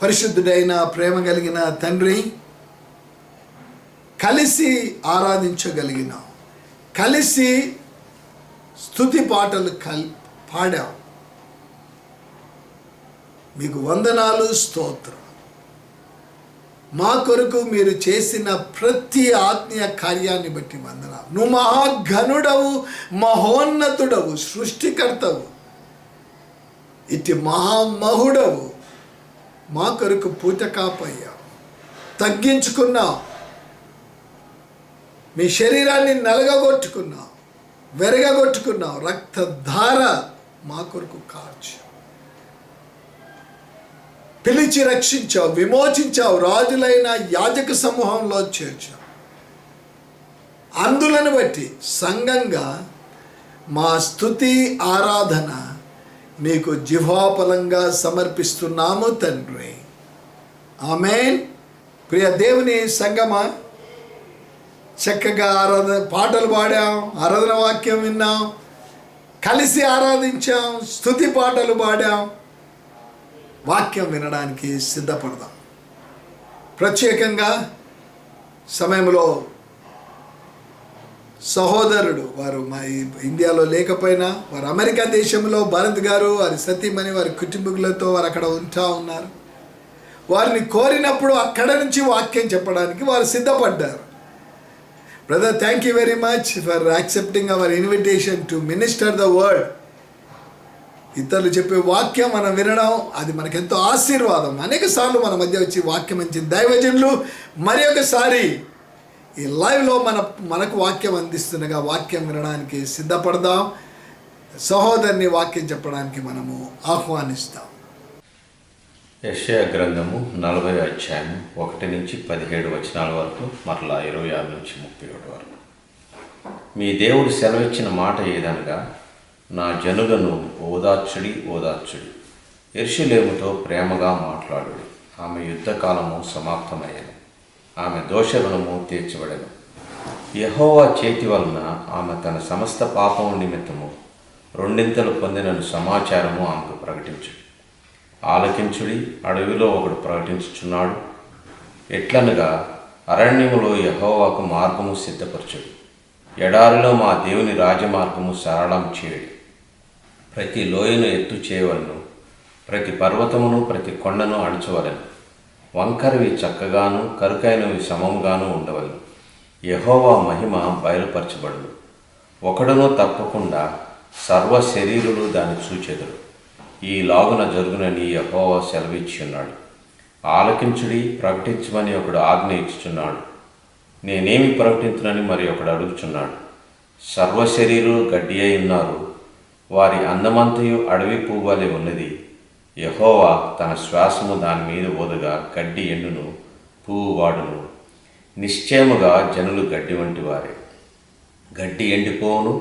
పరిశుద్ధుడైన ప్రేమ కలిగిన తండ్రి, కలిసి ఆరాధించగలిగినాం, కలిసి స్తుతి పాటలు పాడాం. మీకు వందనాలు, స్తోత్రం. మా కొరకు మీరు చేసిన ప్రతి ఆత్మీయ కార్యాన్ని బట్టి వందనాలు. నువ్వు మహాఘనుడవు, మహోన్నతుడవు, సృష్టికర్తవు, ఇటు మహామహుడవు. మా కొరకు పూటకాపయ్యావు, తగ్గించుకున్నావు, మీ శరీరాన్ని నలగగొట్టుకున్నావు, వెరగగొట్టుకున్నావు, రక్తధార మా కొరకు కార్చు, పిలిచి రక్షించావు, విమోచించావు, రాజులైన యాజక సమూహంలో చేర్చావు. అందులను బట్టి సంఘంగా మా స్తుతి ఆరాధన మీకు జిహ్వాఫలంగా సమర్పిస్తున్నాము తండ్రి. ఆమేన్. ప్రియ దేవుని సంగమా, చక్కగా పాటలు పాడాం, ఆరాధన వాక్యం విన్నాం, కలిసి ఆరాధించాం, స్తుతి పాటలు పాడాం. వాక్యం వినడానికి సిద్ధపడదాం. ప్రత్యేకంగా సమయంలో సహోదరుడు, వారు మా ఇండియాలో లేకపోయినా వారు అమెరికా దేశంలో భారత్ గారు, వారి సతీమణి, వారి కుటుంబీకులతో వారు అక్కడ ఉంటా ఉన్నారు. వారిని కోరినప్పుడు అక్కడ నుంచి వాక్యం చెప్పడానికి వారు సిద్ధపడ్డారు. Brother, thank you very much for accepting our invitation to minister the word. ఇతరులు చెప్పే వాక్యం మనం వినడం, అది మనకెంతో ఆశీర్వాదం. అనేక సార్లు మన మధ్య వచ్చి వాక్యం ఇచ్చిన దైవజనులు మరి ఒకసారి ఈ లైవ్లో మనకు వాక్యం అందిస్తుండగా వాక్యం వినడానికి సిద్ధపడదాం. సహోదరుని వాక్యం చెప్పడానికి మనము ఆహ్వానిస్తాం. యెషయా గ్రంథము 40వ అధ్యాయం 1 నుంచి 17 వచనాల వరకు, మరలా 26 నుంచి 37 వరకు. మీ దేవుడు సెలవిచ్చిన మాట ఏదనగా, నా జనులను ఓదార్చుడి ఓదార్చుడి, యెరూషలేముతో ప్రేమగా మాట్లాడుడి. ఆమె యుద్ధకాలము సమాప్తమయ్యను, ఆమె దోషగుణము తీర్చబడెను. యెహోవా చేతి వలన ఆమె తన సమస్త పాపము నిమిత్తము రెండింతలు పొందినను సమాచారము ఆమెకు ప్రకటించు. ఆలకించుడి, అడవిలో ఒకడు ప్రకటించుచున్నాడు. ఎట్లనగా, అరణ్యములో యెహోవాకు మార్గము సిద్ధపరచుడు, ఎడారిలో మా దేవుని రాజమార్గము సరళం చేయుడి. ప్రతి లోయను ఎత్తు చేయవలను, ప్రతి పర్వతమును ప్రతి కొండను అణచవలను. వంకరవి చక్కగాను కరుకైనవి సమముగాను ఉండవలను. యెహోవా మహిమ బయలుపరచబడును, ఒకడును తప్పకుండా సర్వ శరీరులు దాన్ని చూచెదరు. ఈ లాగున జరుగునని యెహోవా సెలవిచ్చి ఉన్నాడు. ఆలకించుడి, ప్రకటించమని ఒకడు ఆజ్ఞ ఇచ్చుచున్నాడు. నేనేమి ప్రకటించునని మరి ఒకడు అడుగుచున్నాడు. సర్వశరీరులు గడ్డి అయి ఉన్నారు, వారి అందమంతయు అడవి పువ్వువలె ఉన్నది. యెహోవా తన శ్వాసము దాని మీద ఓదగా గడ్డి ఎండును, పువ్వు వాడును. నిశ్చయముగా జనులు గడ్డి వంటి వారే, గడ్డి ఎండిపోవును,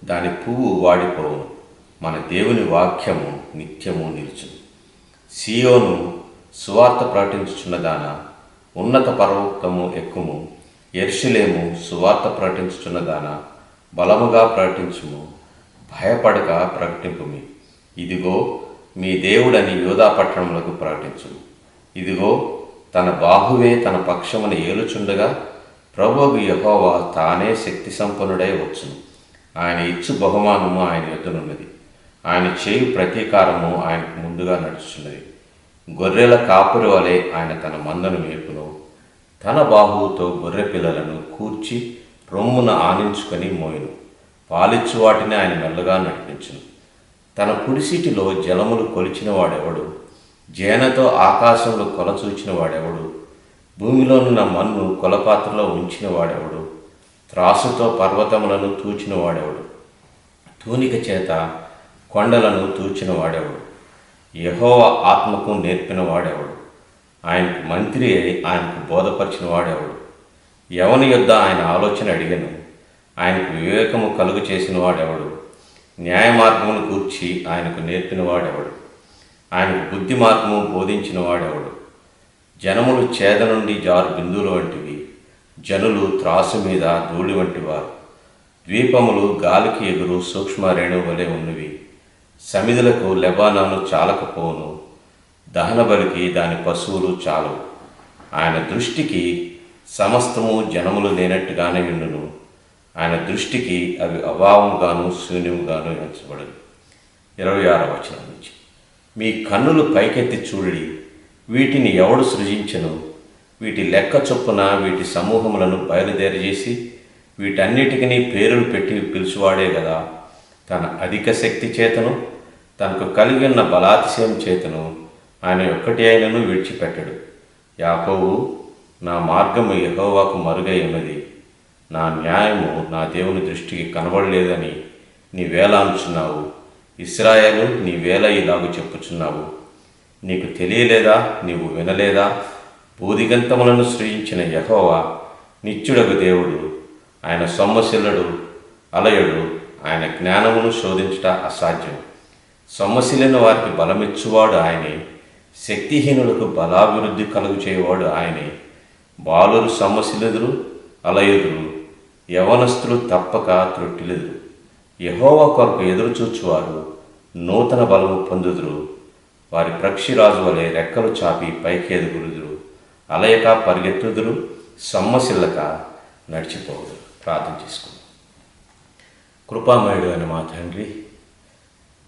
దాని పువ్వు వాడిపోవును. మన దేవుని వాక్యము నిత్యము నిలుచును. సీయోను సువార్త ప్రకటించుచున్నదానా, ఉన్నత పర్వతము ఎక్కుము. యెరూషలేము సువార్త ప్రకటించుచున్నదానా, బలముగా ప్రకటించుము, భయపడక ప్రకటింపుమి. ఇదిగో మీ దేవుడని యూదా పట్టణములకు ప్రకటించుము. ఇదిగో తన బాహువే తన పక్షమును ఏలుచుండగా, ప్రభువు యెహోవా తానే శక్తి సంపన్నుడై వచ్చును. ఆయన ఇచ్చు బహుమానము ఆయన యొద్దనున్నది, ఆయన చేయు ప్రతీకారము ఆయనకు ముందుగా నడుచున్నది. గొర్రెల కాపురి వలె ఆయన తన మందను మేపును. తన బాహువుతో గొర్రె పిల్లలను కూర్చి రొమ్మున ఆనించుకొని మోయును. పాలిచ్చు వాటిని ఆయన మెల్లగా నడిపించును. తన కుడిసీటిలో జలములు కొలిచిన వాడెవడు? జేనతో ఆకాశంలో కొల చూచిన వాడెవడు? భూమిలోనున్న మన్ను కొలపాత్రలో ఉంచిన వాడెవడు? త్రాసుతో పర్వతములను తూచిన వాడెవడు? తూనిక చేత కొండలను తూచిన వాడెవడు? యెహోవా ఆత్మకు నేర్పిన వాడెవడు? ఆయనకు మంత్రి అయి ఆయనకు బోధపరిచిన వాడెవడు? ఎవని యొద్ద ఆయన ఆలోచన అడిగను? ఆయనకు వివేకము కలుగు చేసిన వాడెవడు? న్యాయ మార్గమును కూర్చి ఆయనకు నేర్పిన వాడెవడు? ఆయనకు బుద్ధి మార్గము బోధించిన వాడెవడు? జనములు చేద నుండి జారు బిందువుల వంటివి, జనులు త్రాసు మీద ధూళి వంటివారు. ద్వీపములు గాలికి ఎగురు సూక్ష్మ రేణువు వలె ఉన్నవి. సమిధులకు లెబానాను చాలకపోవును, దహనబలికి దాని పశువులు చాలవు. ఆయన దృష్టికి సమస్తము జనములు లేనట్టుగానే ఉండును. ఆయన దృష్టికి అవి అభావముగాను శూన్యముగాను ఎంచబడును. 26వ వచనం నుంచి, మీ కన్నులు పైకెత్తి చూడి, వీటిని ఎవడు సృజించెను? వీటి లెక్క చొప్పున వీటి సమూహములను బయలుదేరజేసి వీటన్నిటికీ పేరులు పెట్టి పిలుచువాడే కదా. తన అధిక శక్తి చేతను తనకు కలిగి ఉన్న బలాతిశయం చేతను ఆయన ఒక్కటి అయినను విడిచిపెట్టడు. యాకోబు, నా మార్గము యెహోవాకు మరుగై ఉన్నది, నా న్యాయము నా దేవుని దృష్టికి కనబడలేదని నీవేళ అనుచున్నావు. ఇశ్రాయేలు, నీవేళ ఇలాగు చెప్పుచున్నావు. నీకు తెలియలేదా? నీవు వినలేదా? బూదిగంతములను సృజించిన యెహోవా నిత్యుడగు దేవుడు. ఆయన సొమ్మసిల్లడు, అలయడు. ఆయన జ్ఞానమును శోధించుట అసాధ్యం. సొమ్మసిల్లిన వారికి బలమిచ్చువాడు ఆయనే. శక్తిహీనులకు బలాభివృద్ధి కలుగు చేయవాడు ఆయనే. బాలురు సొమ్మసిల్లుదురు, అలయుదురు. యవనస్తులు తప్పక త్రొట్టిలుదురు. యెహోవా కొరకు ఎదురుచూచువారు నూతన బలము పొందుదురు. వారి పక్షిరాజు వలె రెక్కలు చాపి పైకి ఎదుగురుదురు. అలయక పరిగెత్తుదురు, సొమ్మసిల్లక నడిచిపోదురు. ప్రార్థన చేసుకుందాం. కృపామయుడు అని మా తండ్రి,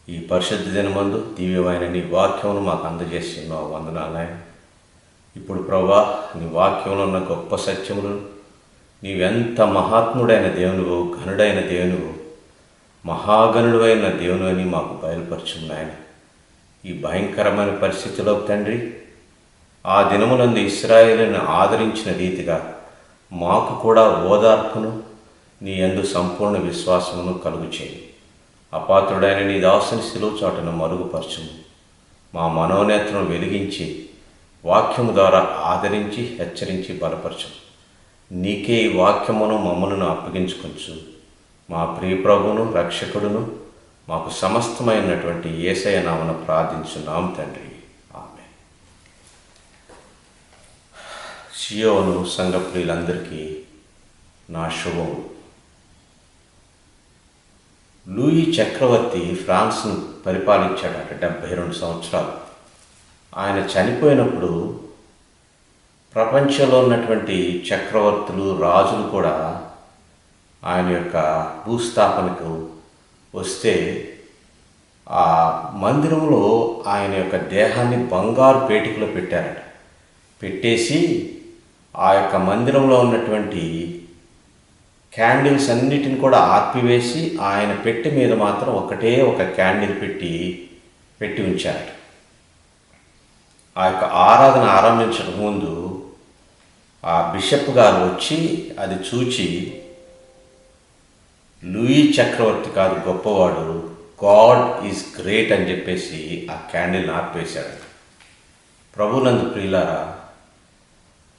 ఈ పరిశుద్ధ దినమందు దివ్యమైన నీ వాక్యమును మాకు అందజేస్తున్నావు. వందనాలయ. ఇప్పుడు ప్రభా, నీ వాక్యంలో ఉన్న గొప్ప సత్యములను, నీవెంత మహాత్ముడైన దేవునివు, ఘనుడైన దేవునివు, మహాగణుడు అయిన దేవుని అని మాకు బయలుపరుచున్నాయన. ఈ భయంకరమైన పరిస్థితిలో తండ్రి, ఆ దినమునందు ఇశ్రాయేలును ఆదరించిన రీతిగా మాకు కూడా ఓదార్పును, నీ యందు సంపూర్ణ విశ్వాసమును కలుగు చేయి. అపాత్రుడైన నీ దాసుని శిలువ చాటును మరుగుపరచుము. మా మనోనేత్రను వెలిగించి వాక్యము ద్వారా ఆదరించి హెచ్చరించి బలపరచుము. నీకే ఈ వాక్యమును మమ్మలను అప్పగించుకొంచు. మా ప్రియ ప్రభువును రక్షకుడును మాకు సమస్తమైనటువంటి యేసయ్య నామమున ప్రార్థించున్నాం తండ్రి. ఆమేన్. సియోను సంఘ ప్రియులందరికీ నా శుభము. లూయి చక్రవర్తి ఫ్రాన్స్ను పరిపాలించాడట 72 సంవత్సరాలు. ఆయన చనిపోయినప్పుడు ప్రపంచంలో ఉన్నటువంటి చక్రవర్తులు, రాజులు కూడా ఆయన యొక్క భూస్థాపనకు వస్తే ఆ మందిరంలో ఆయన యొక్క దేహాన్ని బంగారు పేటికలో పెట్టారట. పెట్టేసి ఆ యొక్క మందిరంలో ఉన్నటువంటి క్యాండిల్స్ అన్నిటిని కూడా ఆర్పివేసి ఆయన పెట్టె మీద మాత్రం ఒకటే ఒక క్యాండిల్ పెట్టి ఉంచారట. ఆ యొక్క ఆరాధన ఆరంభించక ముందు ఆ బిషప్ గారు వచ్చి అది చూచి, లూయి చక్రవర్తి కాదు గొప్పవాడు, గాడ్ ఈజ్ గ్రేట్ అని చెప్పేసి ఆ క్యాండిల్ని ఆర్పేశాడు. ప్రభునందు ప్రియులారా,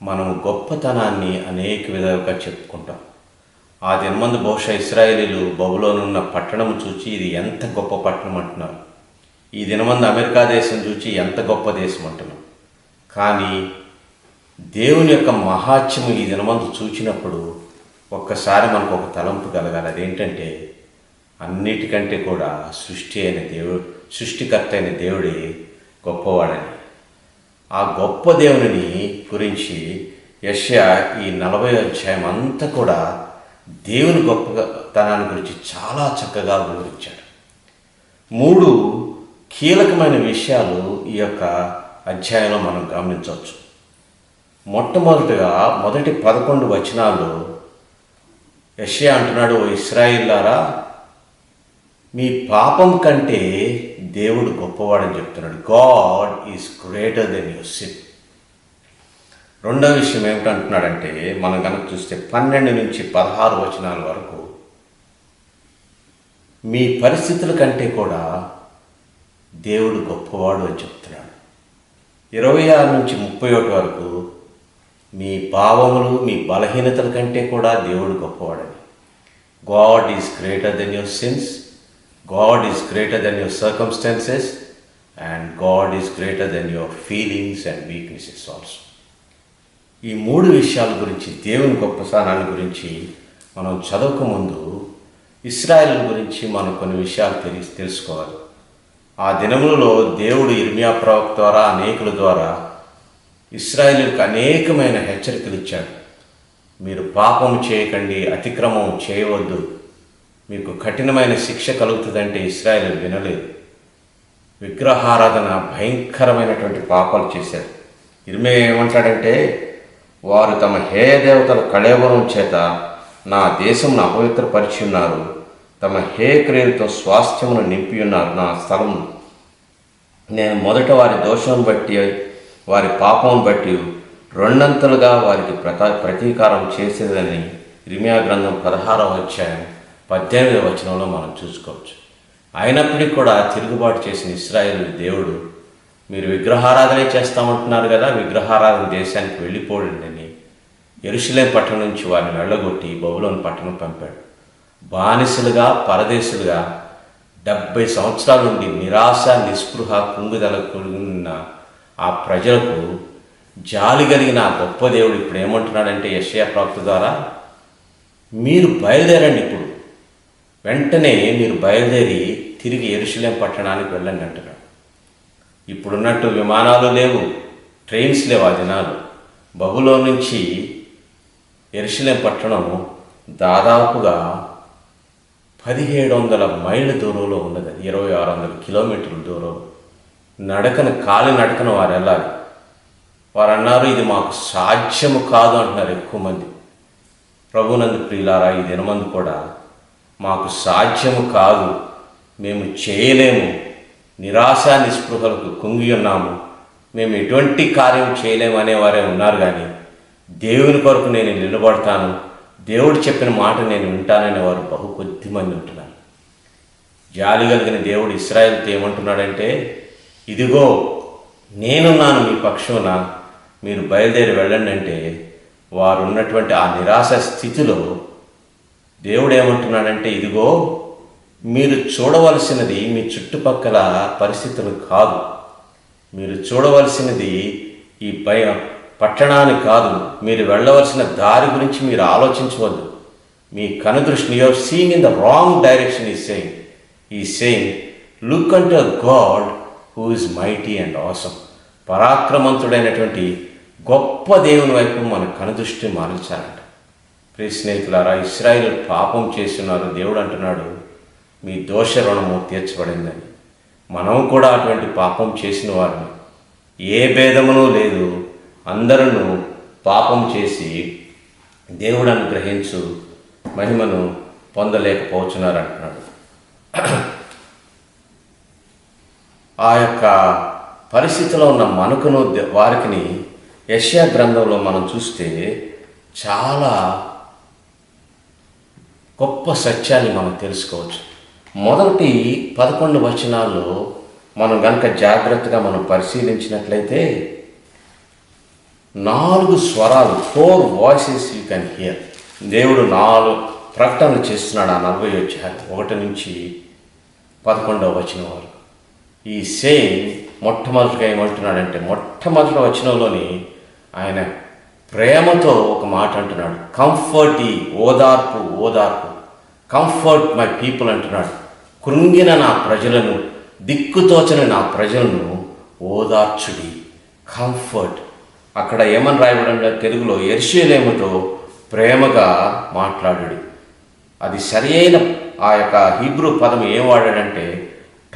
మనం గొప్పతనాన్ని అనేక విధాలుగా చెప్పుకుంటాం. ఆ దినమందు బహుశా ఇశ్రాయేలీలు బబులోనున్న పట్టణం చూచి ఇది ఎంత గొప్ప పట్టణం అంటున్నారు. ఈ దినమందు అమెరికా దేశం చూచి ఎంత గొప్ప దేశం అంటున్నాం. కానీ దేవుని యొక్క మహాత్మ్యము ఈ దినమందు చూచినప్పుడు ఒక్కసారి మనకు ఒక తలంపు కలగాలి. అదేంటంటే, అన్నిటికంటే కూడా సృష్టికర్త అయిన దేవుడే గొప్పవాడని. ఆ గొప్ప దేవుని గురించి యెషయా ఈ 40వ అధ్యాయం అంతా కూడా దేవుని గొప్పతనాన్ని గురించి చాలా చక్కగా వివరించాడు. 3 కీలకమైన విషయాలు ఈ యొక్క అధ్యాయంలో మనం గమనించవచ్చు. మొట్టమొదటిగా మొదటి 11 వచనాల్లో యెషయా అంటున్నాడు, ఓ ఇశ్రాయేలులారా, మీ పాపం కంటే దేవుడు గొప్పవాడని చెప్తున్నాడు. God is greater than your sin. రెండవ విషయం ఏమిటంటున్నాడంటే, మనం కనుక చూస్తే 12 నుంచి 16 వచనాల వరకు మీ పరిస్థితుల కంటే కూడా దేవుడు గొప్పవాడు అని చెప్తున్నాడు. 26 నుంచి 31 వరకు మీ భావములు, మీ బలహీనతల కంటే కూడా దేవుడు గొప్పవాడని. God is greater than your sins, God is greater than your circumstances, and God is greater than your feelings and weaknesses also. ఈ 3 విషయాల గురించి, దేవుని గొప్పతనాన్ని గురించి మనం చదవకముందు ఇశ్రాయేలు గురించి మనం కొన్ని విషయాలు తెలుసుకోవాలి. ఆ దినములలో దేవుడు ఇర్మియా ప్రవక్త ద్వారా అనేకుల ద్వారా ఇశ్రాయేలుకు అనేకమైన హెచ్చరికలు ఇచ్చాడు. మీరు పాపం చేయకండి, అతిక్రమం చేయవద్దు, మీకు కఠినమైన శిక్ష కలుగుతుందంటే ఇశ్రాయేలు వినలేదు. విగ్రహారాధన భయంకరమైనటువంటి పాపాలు చేశారు. ఇర్మియా ఏమంటాడంటే, వారు తమ హేయ దేవతల కళేబరం చేత నా దేశమును అపవిత్రపరిచి ఉన్నారు, తమ హేయ క్రియలతో స్వాస్థ్యమును నింపి ఉన్నారు నా స్థలమును. నేను మొదట వారి దోషం బట్టి వారి పాపం బట్టి రెండంతలుగా వారికి ప్రతీకారం చేసేదని ఇర్మియా గ్రంథం 16వ అధ్యాయం 18వ వచనంలో మనం చూసుకోవచ్చు. అయినప్పటికీ కూడా తిరుగుబాటు చేసిన ఇశ్రాయేలు దేవుడు, మీరు విగ్రహారాధనే చేస్తామంటున్నారు కదా, విగ్రహారాధన దేశానికి వెళ్ళిపోండి అని యెరూషలేము పట్టణం నుంచి వారిని వెళ్ళగొట్టి బబులోను పట్టణం పంపాడు. బానిసలుగా పరదేశులుగా 70 సంవత్సరాల నుండి నిరాశ నిస్పృహ కుంగుదల కలిగిన ఆ ప్రజలకు జాలి కలిగిన ఆ గొప్ప దేవుడు ఇప్పుడు ఏమంటున్నాడంటే యెషయా ప్రవక్త ద్వారా, మీరు బయలుదేరండి, ఇప్పుడు వెంటనే మీరు బయలుదేరి తిరిగి యెరూషలేము పట్టణానికి వెళ్ళండి అంటున్నాడు. ఇప్పుడున్నట్టు విమానాలు లేవు, ట్రైన్స్ లేవు. ఆ దినాలు బబులోను నుంచి యెరూషలేము పట్టణం దాదాపుగా 1700 మైళ్ళ దూరంలో ఉన్నది. 2600 కిలోమీటర్ల దూరం కాలినడకన వారు వెళ్ళాలి. వారు అన్నారు, ఇది మాకు సాధ్యము కాదు అంటున్నారు ఎక్కువ మంది. ప్రభునందు ప్రియులారా, ఈ దినమందు కూడా మాకు సాధ్యము కాదు, మేము చేయలేము, నిరాశ నిస్పృహలకు కుంగి ఉన్నాము, మేము ఎటువంటి కార్యం చేయలేము అనేవారే ఉన్నారు. కానీ దేవుని కొరకు నేను నిలబడతాను, దేవుడు చెప్పిన మాట నేను వింటాననే వారు బహు కొద్ది మంది ఉంటున్నారు. జాలి కలిగిన దేవుడు ఇశ్రాయేలుతో ఏమంటున్నాడంటే, ఇదిగో నేనున్నాను మీ పక్షమున, మీరు బయలుదేరి వెళ్ళండి అంటే వారు ఉన్నటువంటి ఆ నిరాశ స్థితిలో దేవుడు ఏమంటున్నాడంటే, ఇదిగో మీరు చూడవలసినది మీ చుట్టుపక్కల పరిస్థితులు కాదు, మీరు చూడవలసినది ఈ పట్టణాన్ని కాదు, మీరు వెళ్ళవలసిన దారి గురించి మీరు ఆలోచించవద్దు. మీ కనుదృష్టిని you're seeing in the wrong direction he saying look unto God who is mighty and awesome. పరాక్రమంతుడైనటువంటి గొప్ప దేవుని వైపు మన కనుదృష్టి మారించాలంట. ప్రియ స్నేహితులారా, ఇశ్రాయేలు పాపం చేస్తున్నారు. దేవుడు అంటున్నాడు, మీ దోష రుణము తీర్చబడిందని. మనం కూడా అటువంటి పాపం చేసిన వారిని, ఏ భేదమునూ లేదు, అందరూ పాపం చేసి దేవుడు అనుగ్రహించు మహిమను పొందలేకపోతున్నారు అంటున్నాడు. ఆ యొక్క పరిస్థితిలో ఉన్న మనకును వారికి యెషయా గ్రంథంలో మనం చూస్తే చాలా గొప్ప సత్యాన్ని మనం తెలుసుకోవచ్చు. మొదటి 11 వచనాల్లో మనం కనుక జాగ్రత్తగా మనం పరిశీలించినట్లయితే 4 స్వరాలు, 4 వాయిసెస్ యూ కెన్ హియర్. దేవుడు 4 ప్రకటనలు చేస్తున్నాడు ఆ 40 అధ్యాయం 1 నుంచి 11వ వచనం వరకు. ఈ సేయింగ్ మొట్టమొదటిగా ఏమంటున్నాడంటే, మొట్టమొదటి వచనంలోని ఆయన ప్రేమతో ఒక మాట అంటున్నాడు, కంఫర్ట్, ఓదార్పు, కంఫర్ట్ మై పీపుల్ అంటున్నాడు. కృంగిన నా ప్రజలను, దిక్కుతోచని నా ప్రజలను ఓదార్చుడి, కంఫర్ట్. అక్కడ ఏమని రాయబడి తెలుగులో, యెరూషలేముతో ప్రేమగా మాట్లాడుడి. అది సరి అయిన ఆ యొక్క హీబ్రూ పదం ఏం వాడాడంటే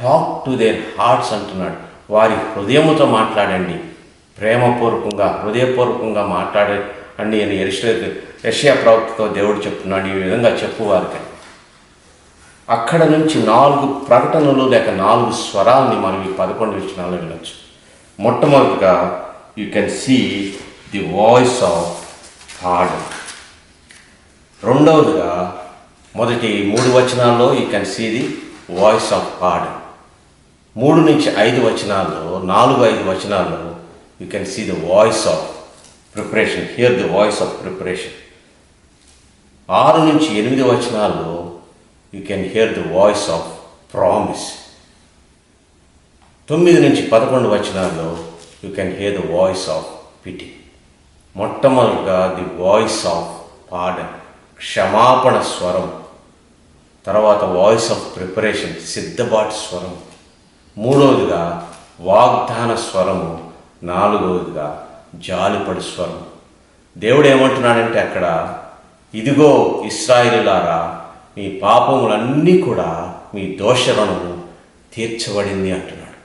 టాక్ టు దేర్ హార్ట్స్ అంటున్నాడు. వారి హృదయముతో మాట్లాడండి, ప్రేమపూర్వకంగా హృదయపూర్వకంగా మాట్లాడండి అని యెషయా ప్రవక్తతో దేవుడు చెప్తున్నాడు. ఈ విధంగా చెప్పువారికి అక్కడ నుంచి 4 ప్రకటనలు లేక 4 స్వరాలని మనం ఈ 11 వచనాల్లో వినొచ్చు. మొట్టమొదటిగా you can see the voice of pardon. రెండవదిగా మొదటి 3 వచనాల్లో you can see the voice of pardon. 3 నుంచి 5 వచనాల్లో, 4-5 వచనాల్లో you can see the voice of preparation, here the voice of preparation. 6 నుంచి 8 వచనాల్లో you can hear the voice of promise. 9 నుంచి 11 వచనాల్లో you can hear the voice of pity. మొట్టమొదటిగా ది వాయిస్ ఆఫ్ పార్డన్, క్షమాపణ స్వరం. తర్వాత వాయిస్ ఆఫ్ ప్రిపరేషన్, సిద్ధపాటు స్వరం. మూడవదిగా వాగ్దాన స్వరము, నాలుగవదిగా జాలిపడి స్వరం. దేవుడు ఏమంటున్నాడంటే అక్కడ, ఇదిగో ఇశ్రాయేలులారా, మీ పాపములన్నీ కూడా మీ దోషరుణము తీర్చబడింది అంటున్నాడు.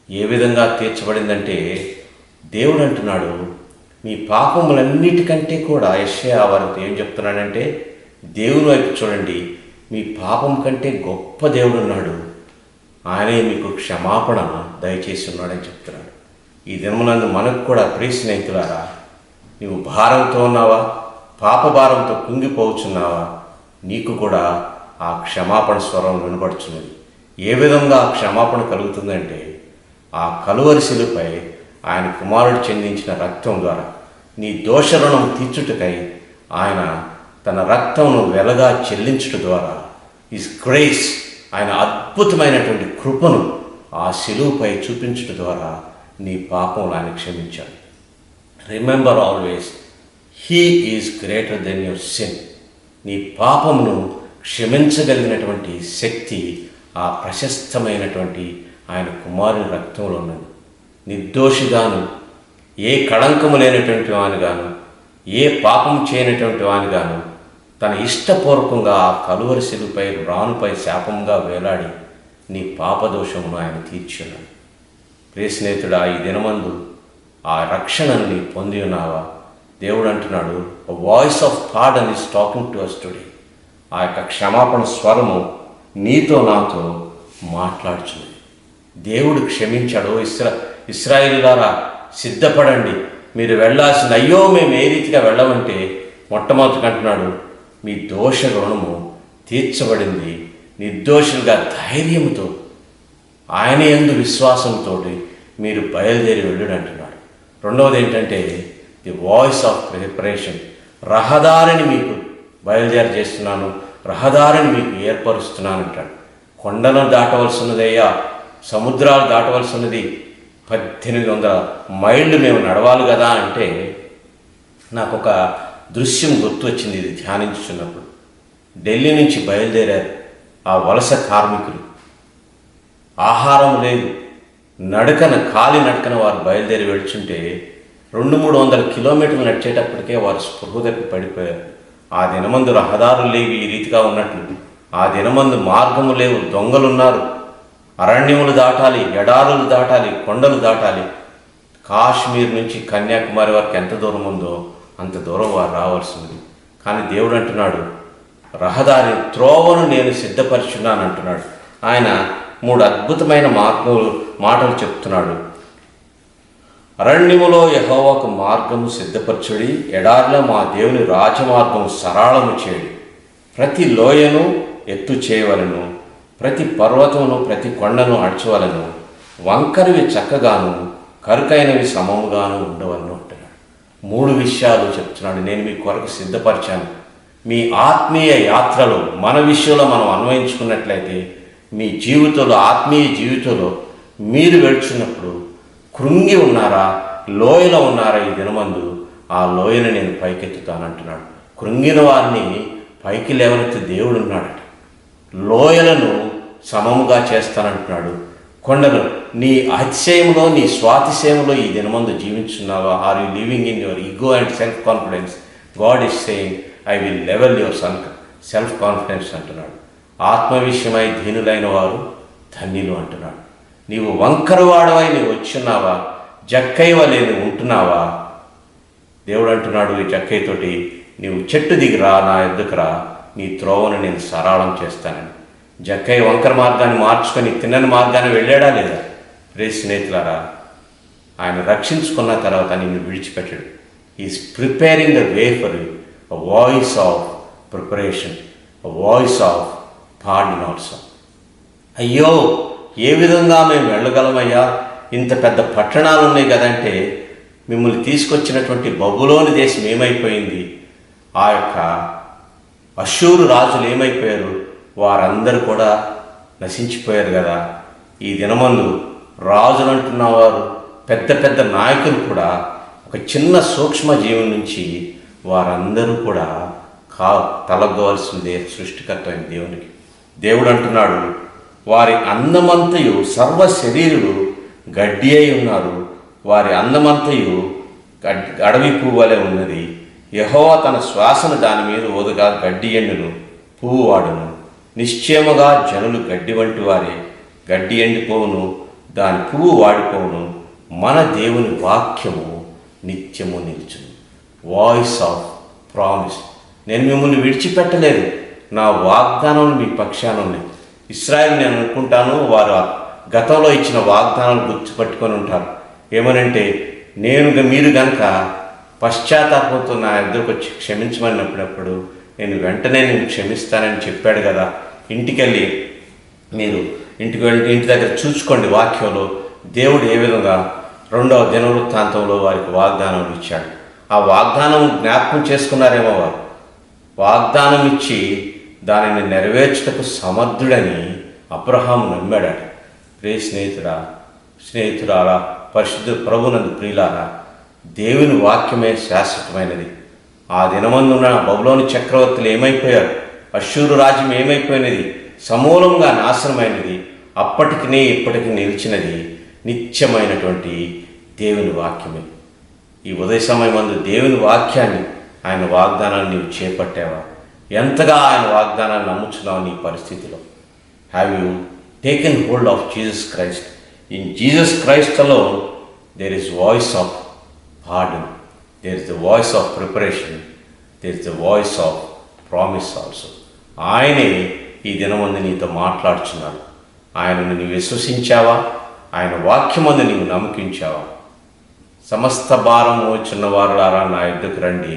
ఏ విధంగా తీర్చబడిందంటే దేవుడు అంటున్నాడు, మీ పాపములన్నిటికంటే కూడా యెషయా వారితో ఏం చెప్తున్నాడంటే, దేవుని వైపు చూడండి, మీ పాపం కంటే గొప్ప దేవుడు ఉన్నాడు, ఆయనే మీకు క్షమాపణ దయచేసి ఉన్నాడని చెప్తున్నాడు. ఈ దినమునందు మనకు కూడా ప్రియ స్నేహితులారా, నీవు భారంతో ఉన్నావా, పాప భారంతో కుంగిపోవచ్చున్నావా, నీకు కూడా ఆ క్షమాపణ స్వరం వినపడుచున్నది. ఏ విధంగా ఆ క్షమాపణ కలుగుతుందంటే, ఆ కలువరి శిలువపై ఆయన కుమారుడు చెందించిన రక్తం ద్వారా నీ దోష రుణం తీర్చుటకై ఆయన తన రక్తంను వెలగా చెల్లించుట ద్వారా, ఈజ్ గ్రేస్, ఆయన అద్భుతమైనటువంటి కృపను ఆ శిలువపై చూపించుట ద్వారా నీ పాపములు ఆయన క్షమించాడు. Remember always, he is greater than your sin. నీ పాపమును క్షమించగలిగినటువంటి శక్తి ఆ ప్రశస్తమైనటువంటి ఆయన కుమారుని రక్తంలో ఉన్నది. నిర్దోషిగాను, ఏ కళంకము లేనటువంటి వానిగాను, ఏ పాపం చేయనటువంటి వానిగాను తన ఇష్టపూర్వకంగా ఆ కలువరి శిలువపై రానుపై శాపంగా వేలాడి నీ పాపదోషమును ఆయన తీర్చున్నాడు. ప్రియ స్నేహితుడా, ఈ దినమందు ఆ రక్షణను నీ పొంది ఉన్నావా? దేవుడు అంటున్నాడు, voice of pardon is talking to us today. ఆ యొక్క క్షమాపణ స్వరము నీతో నాతో మాట్లాడుచున్నది. దేవుడు క్షమించాడు. ఇశ్రాయేలులారా, సిద్ధపడండి, మీరు వెళ్ళాల్సిన, అయ్యో మేము ఏ రీతిగా వెళ్ళమంటే, మొట్టమొదటి అంటున్నాడు, మీ దోష రుణము తీర్చబడింది. నిర్దోషులుగా ధైర్యంతో ఆయన యందు విశ్వాసంతో మీరు బయలుదేరి వెళ్ళుడు అంటున్నాడు. రెండవది ఏంటంటే, ది వాయిస్ ఆఫ్ ప్రిపరేషన్. రహదారిని మీకు బయలుదేరి చేస్తున్నాను, రహదారిని మీకు ఏర్పరుస్తున్నాను అంటాడు. కొండలను దాటవలసి ఉన్నదయ్యా, సముద్రాలు దాటవలసి ఉన్నది, 1800 మైళ్ళు మేము నడవాలి కదా అంటే, నాకు ఒక దృశ్యం గుర్తు వచ్చింది ఇది ధ్యానించుతున్నప్పుడు. ఢిల్లీ నుంచి బయలుదేరారు ఆ వలస కార్మికులు. ఆహారం లేదు, కాలి నడకన వారు బయలుదేరి వెళ్తుంటే 200-300 కిలోమీటర్లు నడిచేటప్పటికే వారు స్పృహ తప్పి పడిపోయారు. ఆ దినమందు రహదారులు లేవు ఈ రీతిగా ఉన్నట్లు. ఆ దినమందు మార్గము లేవు, దొంగలున్నారు, అరణ్యములు దాటాలి, ఎడారులు దాటాలి, కొండలు దాటాలి. కాశ్మీర్ నుంచి కన్యాకుమారి వరకు ఎంత దూరం ఉందో అంత దూరం వారు రావాల్సింది. కానీ దేవుడు అంటున్నాడు, రహదారి త్రోవను నేను సిద్ధపరుచున్నాను అంటున్నాడు. ఆయన 3 అద్భుతమైన మాటలు చెప్తున్నాడు. అరణ్యములో యెహోవాకు మార్గము సిద్ధపరచుడి, ఎడారిలో మా దేవుని రాజమార్గము సరళము చేయడి. ప్రతి లోయను ఎత్తు చేయవలను, ప్రతి పర్వతమును ప్రతి కొండను అడ్చవలను, వంకరివి చక్కగాను కరుకైనవి సమముగాను ఉండవలను అంటున్నాడు. 3 విషయాలు చెప్తున్నాడు. నేను మీ కొరకు సిద్ధపరిచాను. మీ ఆత్మీయ యాత్రలో మన విషయంలో మనం అన్వయించుకున్నట్లయితే, మీ జీవితంలో, ఆత్మీయ జీవితంలో మీరు వెళ్తున్నప్పుడు కృంగి ఉన్నారా, లోయలో ఉన్నారా, ఈ దినమందు ఆ లోయను నేను పైకెత్తుతానంటున్నాడు. కృంగిన వారిని పైకి లేవనెత్తి దేవుడు ఉన్నాడట. లోయలను సమముగా చేస్తానంటున్నాడు. కొండలు, నీ అతిశయంలో, నీ స్వాతిశయంలో ఈ దినమందు జీవించున్నావా? Are you living in your ego and self confidence? God is saying, I will level your self confidence అంటున్నాడు. ఆత్మ విషయమై దీనులైన వారు ధన్యులు అంటున్నాడు. నీవు వంకరవాడవై నీవు వచ్చున్నావా? జక్కై వలె నువ్వు ఉంటున్నావా? దేవుడు అంటున్నాడు ఈ జక్కయ్యతోటి, నీవు చెట్టు దిగిరా, నా ఎద్దుకు రా, నీ త్రోవను నేను సరళం చేస్తానని. జక్కయ్య వంకర మార్గాన్ని మార్చుకొని తిన్నని మార్గాన్ని వెళ్ళాడా లేదా? ప్రియ స్నేహితులారా, ఆయన రక్షించుకున్న తర్వాత నిన్ను విడిచిపెట్టాడు. Is preparing the way for you. A voice of preparation, a voice of pardon also. అయ్యో, ఏ విధంగా మేము వెళ్ళగలమయ్యా? ఇంత పెద్ద పట్టణాలు ఉన్నాయి కదంటే, మిమ్మల్ని తీసుకొచ్చినటువంటి బబులోని దేశం ఏమైపోయింది? ఆ యొక్క అష్షూరు రాజులు ఏమైపోయారు? వారందరూ కూడా నశించిపోయారు కదా. ఈ దినమందు రాజులు అంటున్నవారు, పెద్ద పెద్ద నాయకులు కూడా ఒక చిన్న సూక్ష్మజీవం నుంచి వారందరూ కూడా తలగవలసిందే సృష్టికర్త అయిన దేవునికి. దేవుడు అంటున్నాడు, వారి అందమంతయు సర్వ శరీరులు గడ్డి అయి ఉన్నారు. వారి అందమంతయు అడవి పువ్వు వలె ఉన్నది. యెహోవా తన శ్వాసను దాని మీద ఓదగా గడ్డి ఎండును, పువ్వు వాడును. నిశ్చయముగా జనులు గడ్డి వంటి వారే, గడ్డి ఎండిపోవును, దాని పువ్వు వాడిపోవును. మన దేవుని వాక్యము నిత్యము నిలుచును. Voice of promise. నేను మిమ్మల్ని విడిచిపెట్టలేదు, నా వాగ్దానం మీ పక్షాన ఉన్నాయి. ఇశ్రాయేలు నేను అనుకుంటాను వారు గతంలో ఇచ్చిన వాగ్దానాలు గుర్తుపట్టుకొని ఉంటారు. ఏమనంటే, మీరు గనక పశ్చాత్తాపంతో నా ఎదురుకు వచ్చి క్షమించమన్నప్పుడు నేను వెంటనే నేను క్షమిస్తానని చెప్పాడు కదా. ఇంటికి ఇంటి దగ్గర చూసుకోండి వాక్యంలో దేవుడు ఏ విధంగా 2వ దినవృత్తాంతంలో వారికి వాగ్దానం ఇచ్చాడు. ఆ వాగ్దానం జ్ఞాపకం చేసుకున్నారేమో వారు. వాగ్దానం ఇచ్చి దానిని నెరవేర్చుటకు సమర్థుడని అబ్రహాము నమ్మాడు. ప్రియ స్నేహితురారా, పరిశుద్ధ ప్రభునందు ప్రియులారా, దేవుని వాక్యమే శాశ్వతమైనది. ఆ దినమందున్న బబులోని చక్రవర్తులు ఏమైపోయారు, అష్షూరు రాజ్యం ఏమైపోయినది, సమూలంగా నాశనమైనది. అప్పటికి ఇప్పటికి నిలిచినది నిత్యమైనటువంటి దేవుని వాక్యమే. ఈ ఉదయ సమయమందు దేవుని వాక్యాన్ని, ఆయన వాగ్దానాన్ని నీవు చేపట్టావా? ఎంతగా ఆయన వాగ్దానాన్ని నమ్ముచున్నావు నీ పరిస్థితిలో? Have you taken hold of Jesus Christ? In Jesus Christ alone there is voice of pardon, there is the voice of preparation, there is the voice of promise also. ఆయనే ఈ దినమందు నీతో మాట్లాడుచున్నాడు. ఆయనను నీవు విశ్వసించావా? ఆయన వాక్యమందు నీవు నమ్మకించావా? సమస్త భారం మోచున్న వారులారా నా యొద్దకు రండి,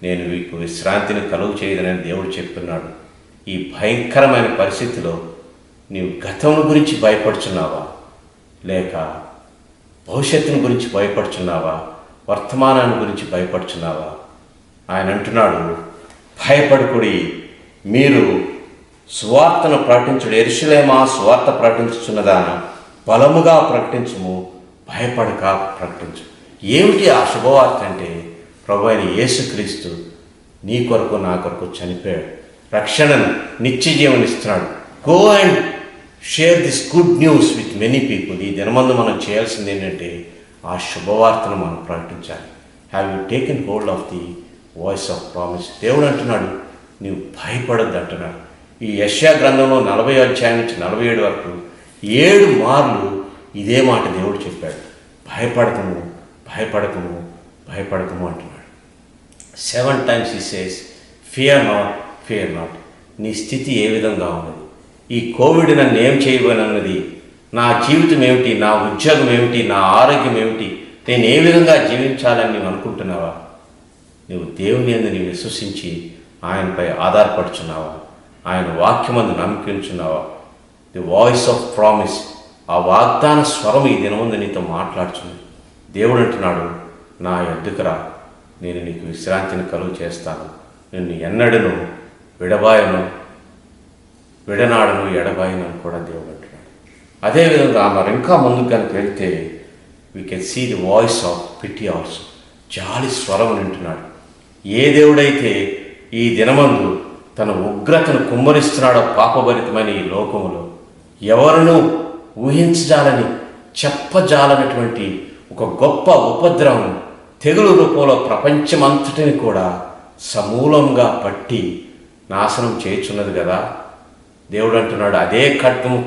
నేను మీకు విశ్రాంతిని కలుగు చేయదనని దేవుడు చెప్తున్నాడు. ఈ భయంకరమైన పరిస్థితిలో నీవు గతం గురించి భయపడుచున్నావా, లేక భవిష్యత్తును గురించి భయపడుచున్నావా, వర్తమానాన్ని గురించి భయపడుచున్నావా? ఆయన అంటున్నాడు, భయపడకుడి, మీరు సువార్తను ప్రకటించుడు. యెరూషలేమా, సువార్త ప్రకటించుచున్నదాన బలముగా ప్రకటించుము, భయపడక ప్రకటించు. ఏమిటి ఆ శుభవార్త అంటే, ప్రభు అయిన యేసుక్రీస్తు నీ కొరకు నా కొరకు చనిపోయాడు, రక్షణను నిత్య జీవనిస్తున్నాడు. Go and share this good news with many people. ఈ దినమందు మనం చేయాల్సింది ఏంటంటే ఆ శుభవార్తను మనం ప్రకటించాలి. Have you taken hold of the voice of promise? దేవుడు అంటున్నాడు, నీవు భయపడద్దు అంటున్నాడు. ఈ యెషయా గ్రంథంలో 40 అధ్యాయం నుంచి 47 వరకు 7 మార్లు ఇదే మాట దేవుడు చెప్పాడు. భయపడకము, భయపడకము, భయపడకము అంటున్నాడు. 7 times he says, fear not, fear not. నీ స్థితి ఏ విధంగా ఉన్నది? ఈ కోవిడ్ నన్ను ఏం చేయబోనన్నది, నా జీవితం ఏమిటి, నా ఉద్యోగం ఏమిటి, నా ఆరోగ్యం ఏమిటి, నేను ఏ విధంగా జీవించాలని నీవు అనుకుంటున్నావా? నువ్వు దేవుని యందు నీవు విశ్వసించి ఆయనపై ఆధారపడుచున్నావా? ఆయన వాక్యమందు నమ్మకించున్నావా? ది వాయిస్ ఆఫ్ ప్రామిస్, ఆ వాగ్దాన స్వరం ఈ దినమందు నీతో మాట్లాడుచున్నది. దేవుడు అంటున్నాడు, నా యొద్దకు రా, నేను నీకు విశ్రాంతిని కలుగు చేస్తాను, నిన్ను ఎన్నడను విడనాడను, ఎడబాయను అని కూడా దేవుడు అంటున్నాడు. అదేవిధంగా మరి ఇంకా ముందుకు కనుక వెళ్తే we can see the voice of pity also. జాలి స్వరం వింటున్నాడు. ఏ దేవుడైతే ఈ దినమందు తన ఉగ్రతను కుమ్మరిస్తున్నాడో పాపభరితమైన ఈ లోకములో, ఎవరినూ ఊహించజాలని చెప్పజాలనటువంటి ఒక గొప్ప ఉపద్రవం తెగులు రూపంలో ప్రపంచమంతటిని కూడా సమూలంగా పట్టి నాశనం చేయుచున్నది కదా. దేవుడు అంటున్నాడు, అదే ఖడ్గము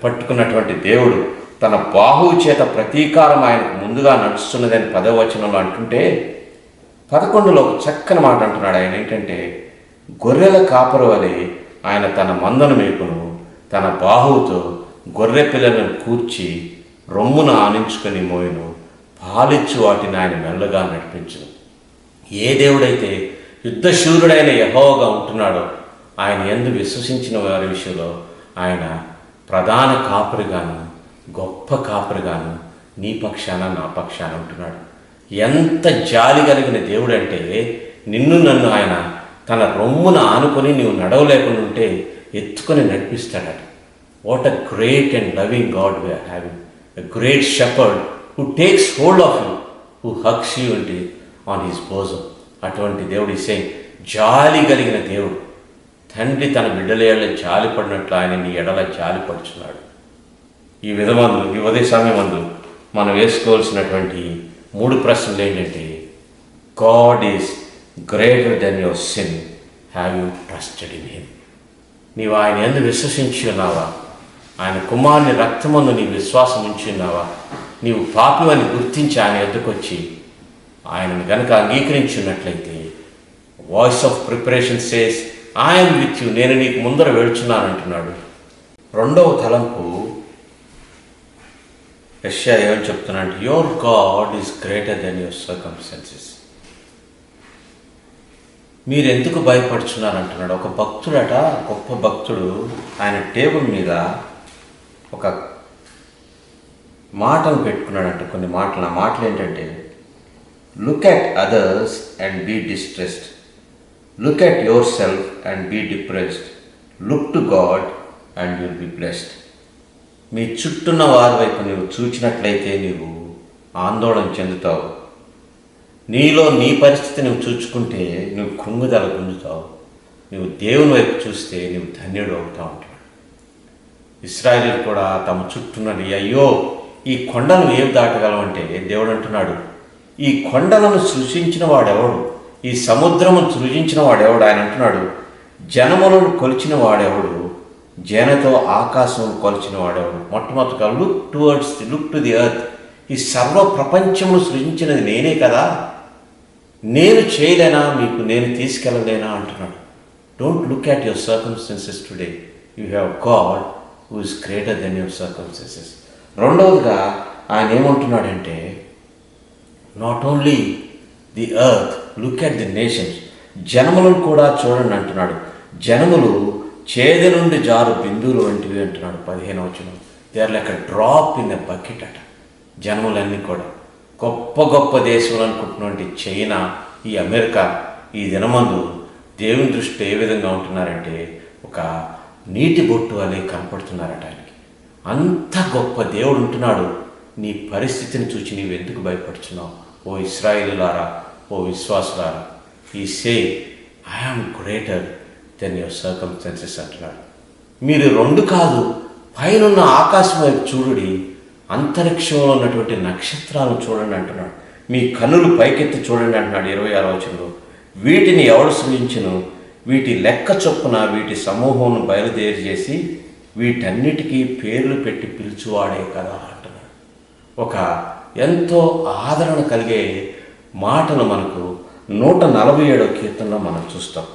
పట్టుకున్నటువంటి దేవుడు తన బాహువు చేత ప్రతీకారం ఆయనకు ముందుగా నడుస్తున్నదని 10వ వచనంలో అంటుంటే, 11లో ఒక చక్కని మాట అంటున్నాడు. ఆయన ఏంటంటే, గొర్రెల కాపరి వలె ఆయన తన మందను మేపును, తన బాహువుతో గొర్రె పిల్లలను కూర్చి రొమ్మున ఆనించుకొని మోయును, పాలిచ్చు వాటిని ఆయన మెల్లగా నడిపించును. ఏ దేవుడైతే యుద్ధశూరుడైన యెహోవాగా ఉంటున్నాడో, ఆయన యందు విశ్వసించిన వారి విషయంలో ఆయన ప్రధాన కాపరిగాను, గొప్ప కాపరిగాను నీ పక్షాన నా పక్షాన ఉంటున్నాడు. ఎంత జాలి కలిగిన దేవుడు అంటే, నన్ను ఆయన తన రొమ్మున ఆనుకొని నీవు నడవలేకుండా ఉంటే ఎత్తుకొని నడిపిస్తాడట. What a great and loving God we are having. A great shepherd who takes hold of you, who hugs you on his bosom. అటువంటి దేవుడు ఈసే జాలి కలిగిన దేవుడు. తండ్రి తన బిడ్డల ఎడల జాలిపడినట్లు ఆయన నీ ఎడల జాలిపడుచున్నాడు. ఈ ఉదయ సమయమందు మనం వేసుకోవాల్సినటువంటి 3 ప్రశ్నలు ఏంటంటే, God is greater than your sin, have you trusted in him? నీవు ఆయన యందు విశ్వసించి ఉన్నావా? ఆయన కుమారుని రక్తమందు నీ విశ్వాసం ఉంచి ఉన్నావా? నీవు పాపివని గుర్తించి ఆయన ఎద్దుకు వచ్చి ఆయనను గనుక అంగీకరించి ఉన్నట్లయితే, voice of preparation says I'm with you, నేను నీకు ముందర వెళుచున్నాను అంటున్నాడు. రెండవ తలంపు, యెషయా ఏమని చెప్తున్నాడు? Your God is greater than your circumstances. మీరు ఎందుకు భయపడుచున్నారు అంటున్నాడు. ఒక భక్తుడట, గొప్ప భక్తుడు, ఆయన టేబుల్ మీద ఒక మాటలు పెట్టుకున్నాడంట, కొన్ని మాటలు. ఆ మాటలు ఏంటంటే, look at others and be distressed, look at yourself and be depressed, look to God and you'll be blessed. మీ చుట్టూన్న వారి వైపు నువ్వు చూచినట్లయితే నీవు ఆందోళన చెందుతావు. నీలో నీ పరిస్థితి నువ్వు చూచుకుంటే నువ్వు కృంగుదల గుంజుతావు. నువ్వు దేవుని వైపు చూస్తే నువ్వు ధన్యుడు అవుతావు అంటాడు. ఇశ్రాయేలీయులు కూడా తమ చుట్టూన్నది, అయ్యో ఈ కొండను ఏం దాటగలవంటే దేవుడు అంటున్నాడు, ఈ కొండలను సృజించిన వాడెవడు? ఈ సముద్రమును సృజించిన వాడెవడు? ఆయన అంటున్నాడు, జనములను కొలిచిన వాడెవడు? జనతో ఆకాశం కొలిచిన వాడెవడు? మొట్టమొదటిగా లుక్ టు ది ఎర్త్. ఈ సర్వ ప్రపంచమును సృజించినది నేనే కదా, నేను చేయలేనా? మీకు నేను తీసుకెళ్ళలేనా అంటున్నాడు. Don't look at your circumstances today, you have God who is greater than your circumstances. రెండవదిగా ఆయన ఏమంటున్నాడంటే, not only the earth, look at the nations. జనములను కూడా చూడండి అంటున్నాడు. జనములు చేదు నుండి జారు బిందువులు వంటివి అంటున్నాడు 15వ వచనం. They are like a drop in a bucket అట. జనములన్నీ కూడా గొప్ప గొప్ప దేశం అనుకుంటున్నటువంటి చైనా, ఈ అమెరికా ఈ దినమందు దేవుని దృష్టిలో ఏ విధంగా ఉంటున్నారంటే, ఒక నీటి బొట్టు అనే కనపడుతున్నారట ఆయనకి. అంత గొప్ప దేవుడు ఉంటున్నాడు. నీ పరిస్థితిని చూసి నీవు ఎందుకు భయపడుతున్నావు? ఓ ఇశ్రాయేలులారా, ఓ విశ్వాసులారా, he say I am greater than your circumstances అంటున్నాడు. మీరు 2 కాదు, పైనున్న ఆకాశం వైపు చూడుడి, అంతరిక్షంలో ఉన్నటువంటి నక్షత్రాలను చూడండి అంటున్నాడు. మీ కన్నులు పైకెత్తి చూడండి అంటున్నాడు 26వ వచనంలో. వీటిని ఎవడు సృజించును? వీటి లెక్క చొప్పున వీటి సమూహంను బయలుదేరి చేసి వీటన్నిటికీ పేర్లు పెట్టి పిలుచువాడే కదా అంటున్నాడు. ఒక ఎంతో ఆదరణ కలిగే మాటను మనకు 147వ కీర్తనలో మనం చూస్తాం.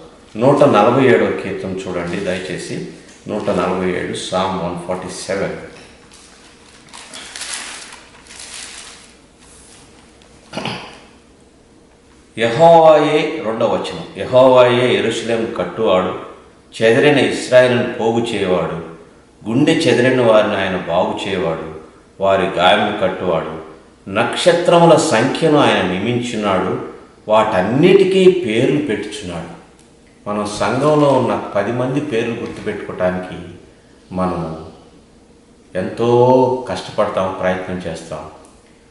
147వ కీర్తన చూడండి దయచేసి. 147 Psalm 147. యెహోవాయే, 2వ వచనం, యెహోవాయే యెరూషలేము కట్టువాడు, చెదిరిన ఇశ్రాయేలును పోగు చేయవాడు, గుండె చెదిరిన వారిని ఆయన బాగు చేయవాడు, వారి గాయములు కట్టువాడు, నక్షత్రముల సంఖ్యను ఆయన నియమించున్నాడు, వాటన్నిటికీ పేర్లు పెట్టుచున్నాడు. మనం సంఘంలో ఉన్న 10 మంది పేర్లు గుర్తుపెట్టుకోవటానికి మనం ఎంతో కష్టపడతాం, ప్రయత్నం చేస్తాం.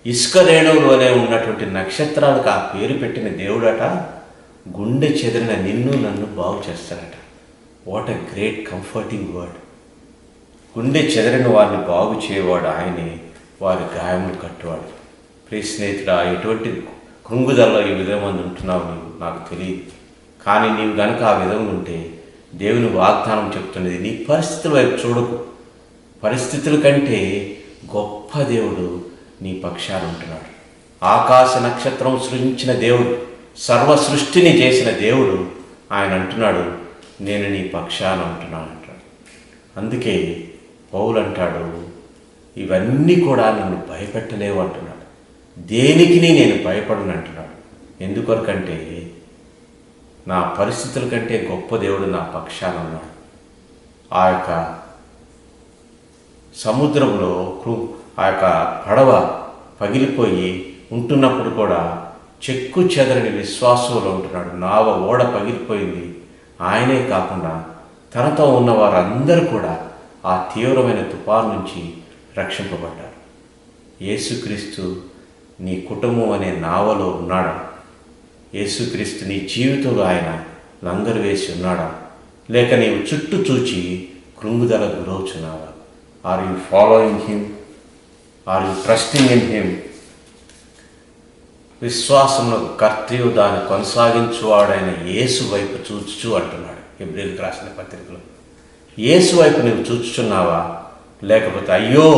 ఇసుక రేణువులోనే ఉన్నటువంటి నక్షత్రాలకు ఆ పేరు పెట్టిన దేవుడట గుండె చెదిరిన నిన్ను నన్ను బాగు చేస్తాడట. What a great comforting word. గుండె చెదిరిన వారిని బాగు చేయవాడు ఆయనే, వారి గాయములు కట్టువాడు. ప్రియ స్నేహితుడా, ఎటువంటి కృంగుదల్లో ఈ విధంగా ఉంటున్నావు నీవు నాకు తెలియదు. కానీ నీవు కనుక ఆ విధంగా ఉంటే దేవుని వాగ్దానం చెప్తున్నది, నీ పరిస్థితుల వైపు చూడకు. పరిస్థితుల కంటే గొప్ప దేవుడు నీ పక్షాన ఉంటున్నాడు. ఆకాశ నక్షత్రం సృజించిన దేవుడు, సర్వ సృష్టిని చేసిన దేవుడు ఆయన అంటున్నాడు, నేను నీ పక్షాన ఉంటున్నాను అంటాడు. అందుకే పౌలు అంటాడు, ఇవన్నీ కూడా నన్ను భయపెట్టలేవు అంటున్నాడు. దేనికి నేను భయపడను అంటున్నాడు. ఎందుకొరకంటే నా పరిస్థితుల కంటే గొప్ప దేవుడు నా పక్షాన ఉన్నాడు. ఆ యొక్క సముద్రంలో ఆ యొక్క పడవ పగిలిపోయి ఉంటున్నప్పుడు కూడా చెక్కు చెదరని విశ్వాసంలో ఉంటున్నాడు. నావ ఓడ పగిలిపోయింది, ఆయనే కాకుండా తనతో ఉన్న వారందరూ కూడా ఆ తీవ్రమైన తుఫాను నుంచి రక్షింపబడ్డారు. యేసుక్రీస్తు నీ కుటుంబం అనే నావలో ఉన్నాడా? యేసుక్రీస్తు నీ జీవితంలో ఆయన లంగరు వేసి ఉన్నాడా? లేక నీవు చుట్టూ చూచి కృంగుదల గురవుచున్నావా? Are you following him? Are you trusting in him? విశ్వాసమునకు కర్తయు దాన్ని కొనసాగించువాడైన యేసు వైపు చూచుచు అంటున్నాడు హెబ్రీయులకు రాసిన పత్రికలో. యేసు వైపు నువ్వు చూచుచున్నావా? లేకపోతే అయ్యో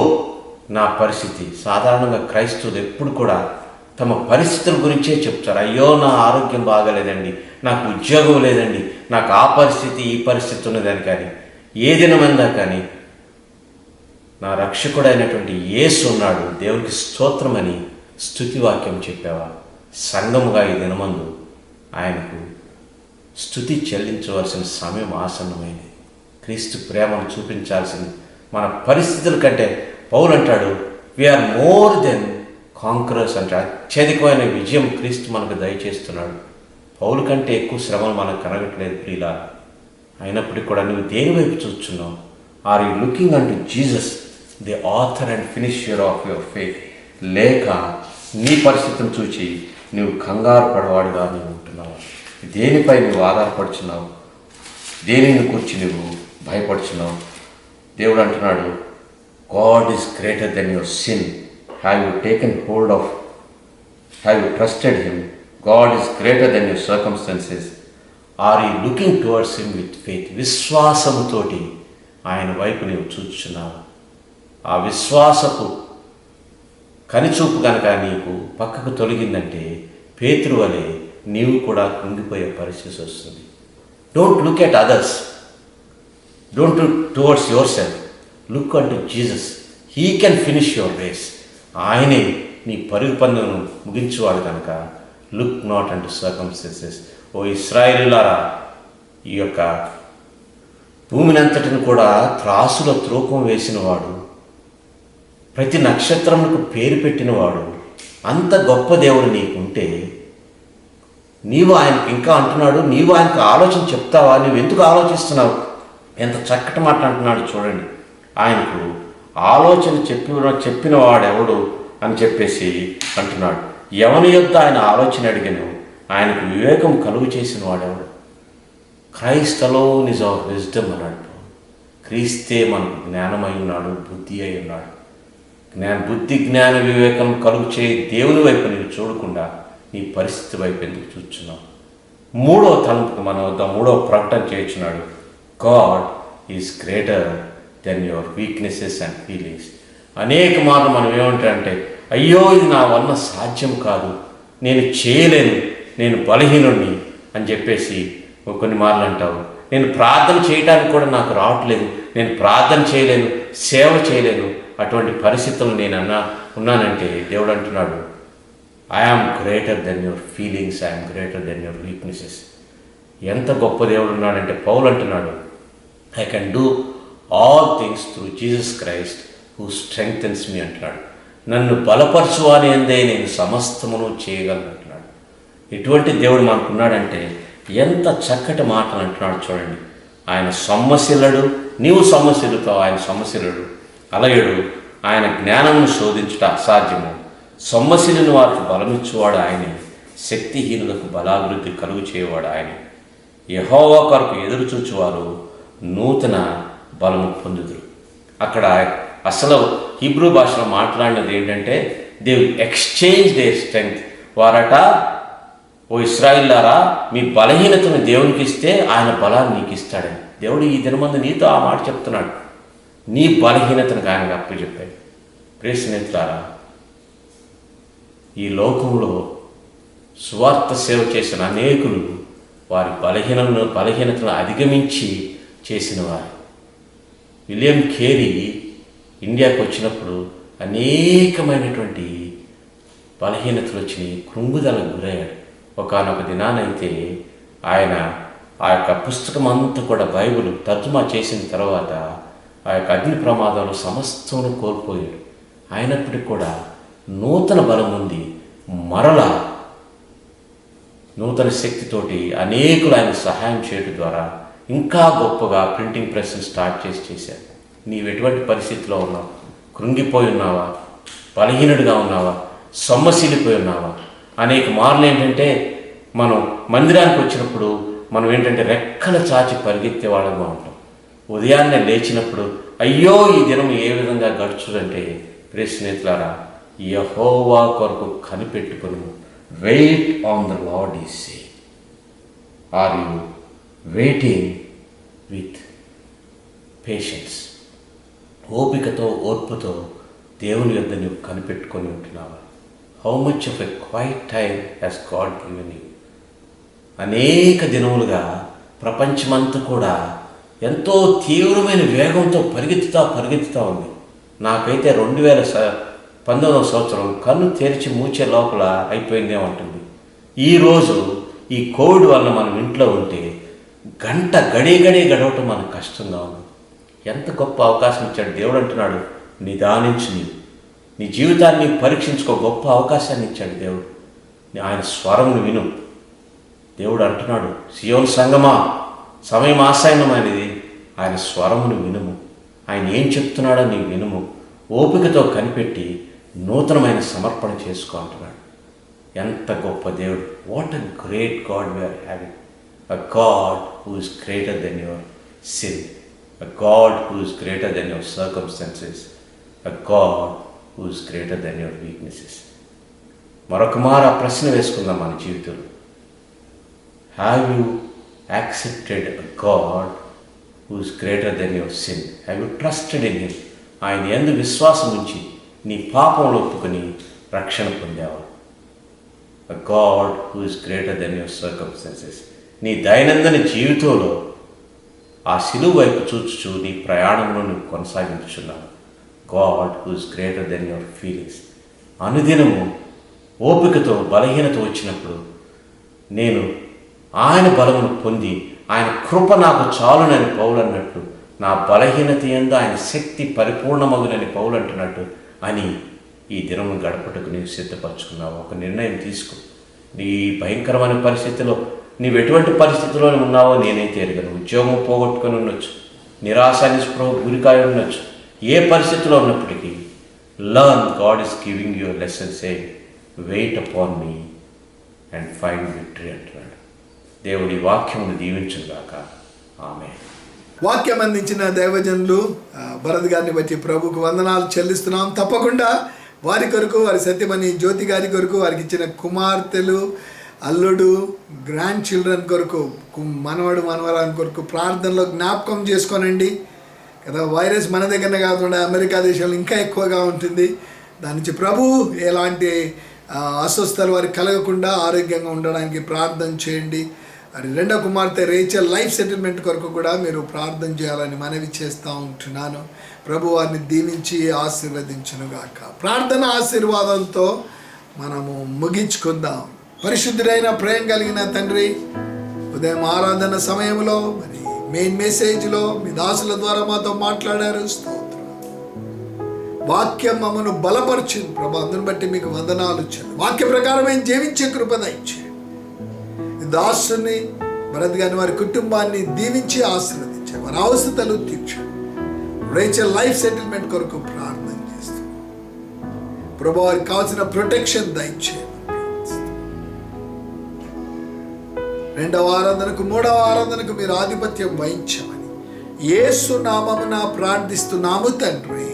నా పరిస్థితి. సాధారణంగా క్రైస్తవులు ఎప్పుడు కూడా తమ పరిస్థితుల గురించే చెప్తారు. అయ్యో నా ఆరోగ్యం బాగలేదండి, నాకు ఉద్యోగం లేదండి, నాకు ఆ పరిస్థితి ఈ పరిస్థితి ఉన్నదని. కానీ ఏ దినమందా కానీ నా రక్షకుడైనటువంటి యేసు ఉన్నాడు, దేవునికి స్తోత్రమని స్తుతివాక్యం చెప్పావా? సంఘముగా ఈ దినమందు ఆయనకు స్తుతి చెల్లించవలసిన సమయం ఆసన్నమైంది. క్రీస్తు ప్రేమను చూపించాల్సింది. మన పరిస్థితుల కంటే పౌలు అంటాడు, వీఆర్ మోర్ దెన్ కాంకరర్స్ అంటే అత్యధికమైన విజయం క్రీస్తు మనకు దయచేస్తున్నాడు. పౌలు కంటే ఎక్కువ శ్రమలు మనకు కనగట్లేదు ప్రియులా. అయినప్పటికీ కూడా నువ్వు దేని వైపు చూస్తున్నావు? Are you looking unto Jesus, the author and finisher of your faith? లేక నీ పరిస్థితిని చూచి నువ్వు కంగారు పడవాడుగా నువ్వు ఉంటున్నావు? దేనిపై నువ్వు ఆధారపడుచున్నావు? దేనిని గురించి నువ్వు భయపడుచున్నావు? దేవుడు అంటున్నాడు, God is greater than your sin. Have you taken hold of, have you trusted him? God is greater than your circumstances. Are you looking towards him with faith? విశ్వాసముతోటి ఆయన వైపు నీవు చూచుచున్నావు. ఆ విశ్వాసపు కనిచూపు కనుక నీకు పక్కకు తొలగిందంటే పేతురు వలె నీవు కూడా కుంగిపోయే పరిస్థితి వస్తుంది. Don't look at others, don't look towards yourself, look unto Jesus. He can finish your race. ఆయనే నీ పరుగు పందెను ముగించేవాడు కనుక లుక్ నాట్ అంటూ సర్కమ్స్టెన్సెస్. ఓ ఇశ్రాయేలులారా, ఈ యొక్క భూమినంతటిని కూడా త్రాసులో తూకం వేసినవాడు, ప్రతి నక్షత్రములకు పేరు పెట్టినవాడు, అంత గొప్ప దేవుడు నీకుంటే నీవు ఆయనకి ఇంకా అంటున్నాడు, నీవు ఆయనకు ఆలోచన చెప్తావా? నువ్వు ఎందుకు ఆలోచిస్తున్నావు? ఎంత చక్కటి మాట అంటున్నాడు చూడండి. ఆయనకు ఆలోచన చెప్పిన వాడెవడు అని చెప్పేసి అంటున్నాడు. ఎవని యొద్ద ఆయన ఆలోచన అడిగాను, ఆయనకు వివేకం కలుగు చేసిన వాడెవడు? Christ alone is our wisdom అన్నాడు. క్రీస్తే మనకు జ్ఞానమై ఉన్నాడు, బుద్ధి అయి ఉన్నాడు. బుద్ధి జ్ఞాన వివేకం కలుగు చేయి దేవుని వైపు నీవు చూడకుండా నీ పరిస్థితి వైపు ఎందుకు చూస్తున్నావు? మూడవ తలంపుకు మన వద్ద మూడవ ప్రకటన చేయించున్నాడు, God is greater than your weaknesses and feelings. అనేక మార్లు మనం ఏమంటారంటే, అయ్యో ఇది నా వల్ల సాధ్యం కాదు, నేను చేయలేను, నేను బలహీనుడిని అని చెప్పేసి కొన్ని మార్లు అంటావు. నేను ప్రార్థన చేయడానికి కూడా నాకు రావట్లేదు, నేను ప్రార్థన చేయలేను, సేవ చేయలేను, అటువంటి పరిస్థితులు నేను ఉన్నానంటే దేవుడు అంటున్నాడు, I am greater than your feelings, I am greater than your weaknesses. ఎంత గొప్ప దేవుడు ఉన్నాడంటే పౌలు అంటున్నాడు, I can do all things through Jesus Christ who strengthens me అంటున్నాడు. నన్ను బలపరచువాని అందే నేను సమస్తమును చేయగలను అంటున్నాడు. ఇటువంటి దేవుడు మనకున్నాడంటే ఎంత చక్కటి మాటలు అంటున్నాడు చూడండి. ఆయన సొమ్మశిలడు, నీవు సొమ్మశిలుతావు, ఆయన సొమ్మశిలడు. అలయుడు, ఆయన జ్ఞానమును శోధించుట అసాధ్యము. సొమ్మశిలిని వారికి బలమిచ్చువాడు ఆయనే, శక్తిహీనులకు బలాభివృద్ధి కలుగు చేయవాడు ఆయనే. యెహోవా కొరకు ఎదురు చూచువారు నూతన బలము పొందుదురు. అక్కడ అసలు హీబ్రూ భాషలో మాట్లాడినది ఏంటంటే, దే ఎక్స్చేంజ్ దేర్ స్ట్రెంగ్త్. వారట, ఓ ఇశ్రాయేలులారా, మీ బలహీనతను దేవునికి ఇస్తే ఆయన బలాన్ని నీకు ఇస్తాడని. దేవుడు ఈ దినమందు నీతో ఆ మాట చెప్తున్నాడు. నీ బలహీనతను ఆయనకు అప్పచెప్పాడు. ప్రియ స్నేహితులారా, ఈ లోకంలో సువార్త సేవ చేసిన అనేకులు వారి బలహీనతను అధిగమించి చేసిన వారు. విలియం కేరీ ఇండియాకు వచ్చినప్పుడు అనేకమైనటువంటి బలహీనతలు వచ్చినాయి, కృంగుదలకు గురయ్యాడు. ఒకానొక దినానైతే ఆయన ఆ యొక్క పుస్తకం అంతా కూడా బైబిల్ తర్జుమా చేసిన తర్వాత ఆ యొక్క అగ్ని ప్రమాదంలో సమస్తమును కోల్పోయాడు. అయినప్పటికీ కూడా నూతన బలం ఉంది, మరలా నూతన శక్తితోటి అనేకులు ఆయన సహాయం చేయడం ద్వారా ఇంకా గొప్పగా ప్రింటింగ్ ప్రెస్ని స్టార్ట్ చేశారు. నీవు ఎటువంటి పరిస్థితిలో ఉన్నావు? కృంగిపోయి ఉన్నావా? బలహీనుడిగా ఉన్నావా? సొమ్మసిలిపోయి ఉన్నావా? అనేక మార్లు ఏంటంటే మనం మందిరానికి వచ్చినప్పుడు మనం ఏంటంటే రెక్కలు చాచి పరిగెత్తే వాళ్ళగా ఉంటాం. ఉదయాన్నే లేచినప్పుడు అయ్యో ఈ దినం ఏ విధంగా గడుచుదంటే, ప్రియ స్నేహితులారా, యెహోవా కొరకు కనిపెట్టుకుని wait on the Lord is saying. Are you waiting with patience? ఓపికతో, ఓర్పుతో దేవుని యొద్ద నువ్వు కనిపెట్టుకొని ఉంటున్నావా? How much of a quiet time has God given you? అనేక దినములుగా ప్రపంచమంతా కూడా ఎంతో తీవ్రమైన వేగంతో పరిగెత్తుతా ఉంది. నాకైతే 2019 సంవత్సరం కన్ను తెరిచి మూచే లోపల అయిపోయిందేమంటుంది. ఈరోజు ఈ కోవిడ్ వల్ల మనం ఇంట్లో ఉంటే గంట గడవటం మనకు కష్టంగా ఉంది. ఎంత గొప్ప అవకాశం ఇచ్చాడు దేవుడు. అంటున్నాడు, నిదానించు, నీ జీవితాన్ని పరీక్షించుకో. గొప్ప అవకాశాన్ని ఇచ్చాడు దేవుడు. ఆయన స్వరమును విను. దేవుడు అంటున్నాడు, సియోను సంగమా, సమయం ఆసన్నమైనది, ఆయన స్వరమును వినుము. ఆయన ఏం చెప్తున్నాడో నీ వినుము. ఓపికతో కనిపెట్టి నూతనమైన సమర్పణ చేసుకో అంటున్నాడు. ఎంత గొప్ప దేవుడు! What a great God we are having. A God who is greater than your sin, a God who is greater than your circumstances, a God who is greater than your weaknesses. మరొక మారు ఆ ప్రశ్న వేసుకుందాం మన జీవితంలో. Have you accepted a God who is greater than your sin? Have you trusted in him? ఆయన యందు విశ్వాసం ఉంచి నీ పాపంలో ఒప్పుకొని రక్షణ పొందావా? A God who is greater than your circumstances. నీ దైనందిన జీవితంలో ఆ సిలువ వైపు చూచుచూ నీ ప్రయాణంలో నువ్వు కొనసాగించున్నావు. God who is greater than your feelings. అనుదినము ఓపికతో బలహీనత వచ్చినప్పుడు నేను ఆయన బలమును పొంది ఆయన కృప నాకు చాలునని పౌలు అన్నట్టు, నా బలహీనత యందు ఆయన శక్తి పరిపూర్ణమగునని పౌలు అంటున్నట్టు అని ఈ దినము గడపటకు నీవు సిద్ధపరచుకున్నావు. ఒక నిర్ణయం తీసుకో. నీ భయంకరమైన పరిస్థితిలో నీవు ఎటువంటి పరిస్థితిలో ఉన్నావో నేనైతే ఎరగను. ఉద్యోగం పోగొట్టుకొని ఉండొచ్చు, నిరాశ నిస్పృహ గురికాయ ఉండొచ్చు. ఏ పరిస్థితిలో ఉన్నప్పటికీ learn, God is giving your lesson saying wait upon me and find victory అంటున్నాడు. దేవుడి వాక్యమును దీవించుగాక. ఆమేన్. వాక్యం అందించిన దైవజనులు భరత్ గారిని బట్టి ప్రభుకు వందనాలు చెల్లిస్తున్నాం. తప్పకుండా వారి కొరకు, వారి సత్యమణి జ్యోతి గారి కొరకు, వారికి ఇచ్చిన కుమార్తెలు, అల్లుడు, గ్రాండ్ చిల్డ్రన్ కొరకు, మనవడు మనవరాని కొరకు ప్రార్థనలో జ్ఞాపకం చేసుకోనండి కదా. వైరస్ మన దగ్గర కాకుండా అమెరికా దేశంలో ఇంకా ఎక్కువగా ఉంటుంది. దాని నుంచి ప్రభు ఎలాంటి అస్వస్థతలు వారికి కలగకుండా ఆరోగ్యంగా ఉండడానికి ప్రార్థన చేయండి. అది రెండో కుమార్తె రేచల్ లైఫ్ సెటిల్మెంట్ కొరకు కూడా మీరు ప్రార్థన చేయాలని మనవి చేస్తూ ఉంటున్నాను. ప్రభు వారిని దీవించి ఆశీర్వదించునుగాక. ప్రార్థన ఆశీర్వాదంతో మనము ముగించుకుందాం. పరిశుద్ధుడైన ప్రేమ కలిగిన తండ్రి, ఉదయం ఆరాధన సమయంలో మరి మెయిన్ మెసేజ్లో మీ దాసుల ద్వారా మాతో మాట్లాడారు. స్తోత్రం. వాక్యం మమ్మను బలపరిచింది ప్రభు. అందుని బట్టి మీకు వందనాలు ఇచ్చాను. వాక్య ప్రకారమే జీవించే కృపద ఇచ్చాడు. దాసుని భరత్ గారిని, వారి కుటుంబాన్ని దీవించి ఆశీర్వదించారు. వారి అవసరతలు తీర్చారు. రేచల్ లైఫ్ సెటిల్మెంట్ కొరకు ప్రార్థన చేస్తాం. ప్రభు వారికి కావాల్సిన ప్రొటెక్షన్ దయచేయమని రెండవ ఆరాధనకు, మూడవ ఆరాధనకు మీరు ఆధిపత్యం వహించమని యేసు నామమున ప్రార్థిస్తున్నాము తండ్రి.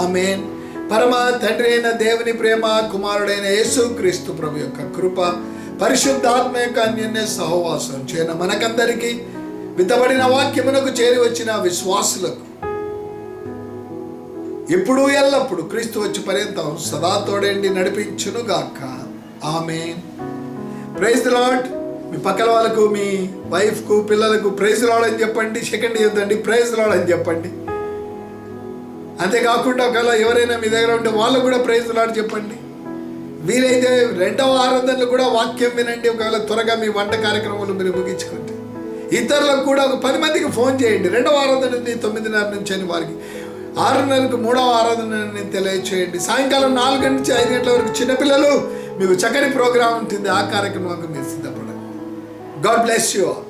ఆమేన్. పరమ తండ్రి అయిన దేవుని ప్రేమ, కుమారుడైన యేసు క్రీస్తు ప్రభు యొక్క కృప, పరిశుద్ధాత్మ యొక్క అన్యోన్య సహవాసం చేయన మనకందరికీ, విత్తబడిన వాక్యమునకు చేరి వచ్చిన విశ్వాసులకు ఇప్పుడు ఎల్లప్పుడు క్రీస్తు వచ్చి పర్యంతం సదా తోడండి నడిపించును గాక. ఆమేన్. Praise the Lord. మీ పక్కల వాళ్ళకు, మీ వైఫ్కు, పిల్లలకు ప్రైజ్ ది లార్డ్ అని చెప్పండి. సెకండ్ ఇవ్వద్దండి, ప్రైజ్ ది లార్డ్ అని చెప్పండి. అంతేకాకుండా ఒకవేళ ఎవరైనా మీ దగ్గర ఉంటే వాళ్ళకు కూడా ప్రైజ్ ది లార్డ్ చెప్పండి. వీలైతే రెండవ ఆరాధనలు కూడా వాక్యం వినండి. ఒకవేళ త్వరగా మీ వంట కార్యక్రమాలు మీరు ముగించుకుంటే ఇతరులకు కూడా ఒక 10 మందికి ఫోన్ చేయండి. రెండవ ఆరాధన 9:30 నుంచి అని, వారికి 6:30కు మూడవ ఆరాధనని తెలియచేయండి. సాయంకాలం 4 గంటల నుంచి 5 గంటల వరకు చిన్నపిల్లలు మీకు చక్కని ప్రోగ్రాం ఉంటుంది. ఆ కార్యక్రమానికి మీరు సిద్ధపడండి. God bless you all.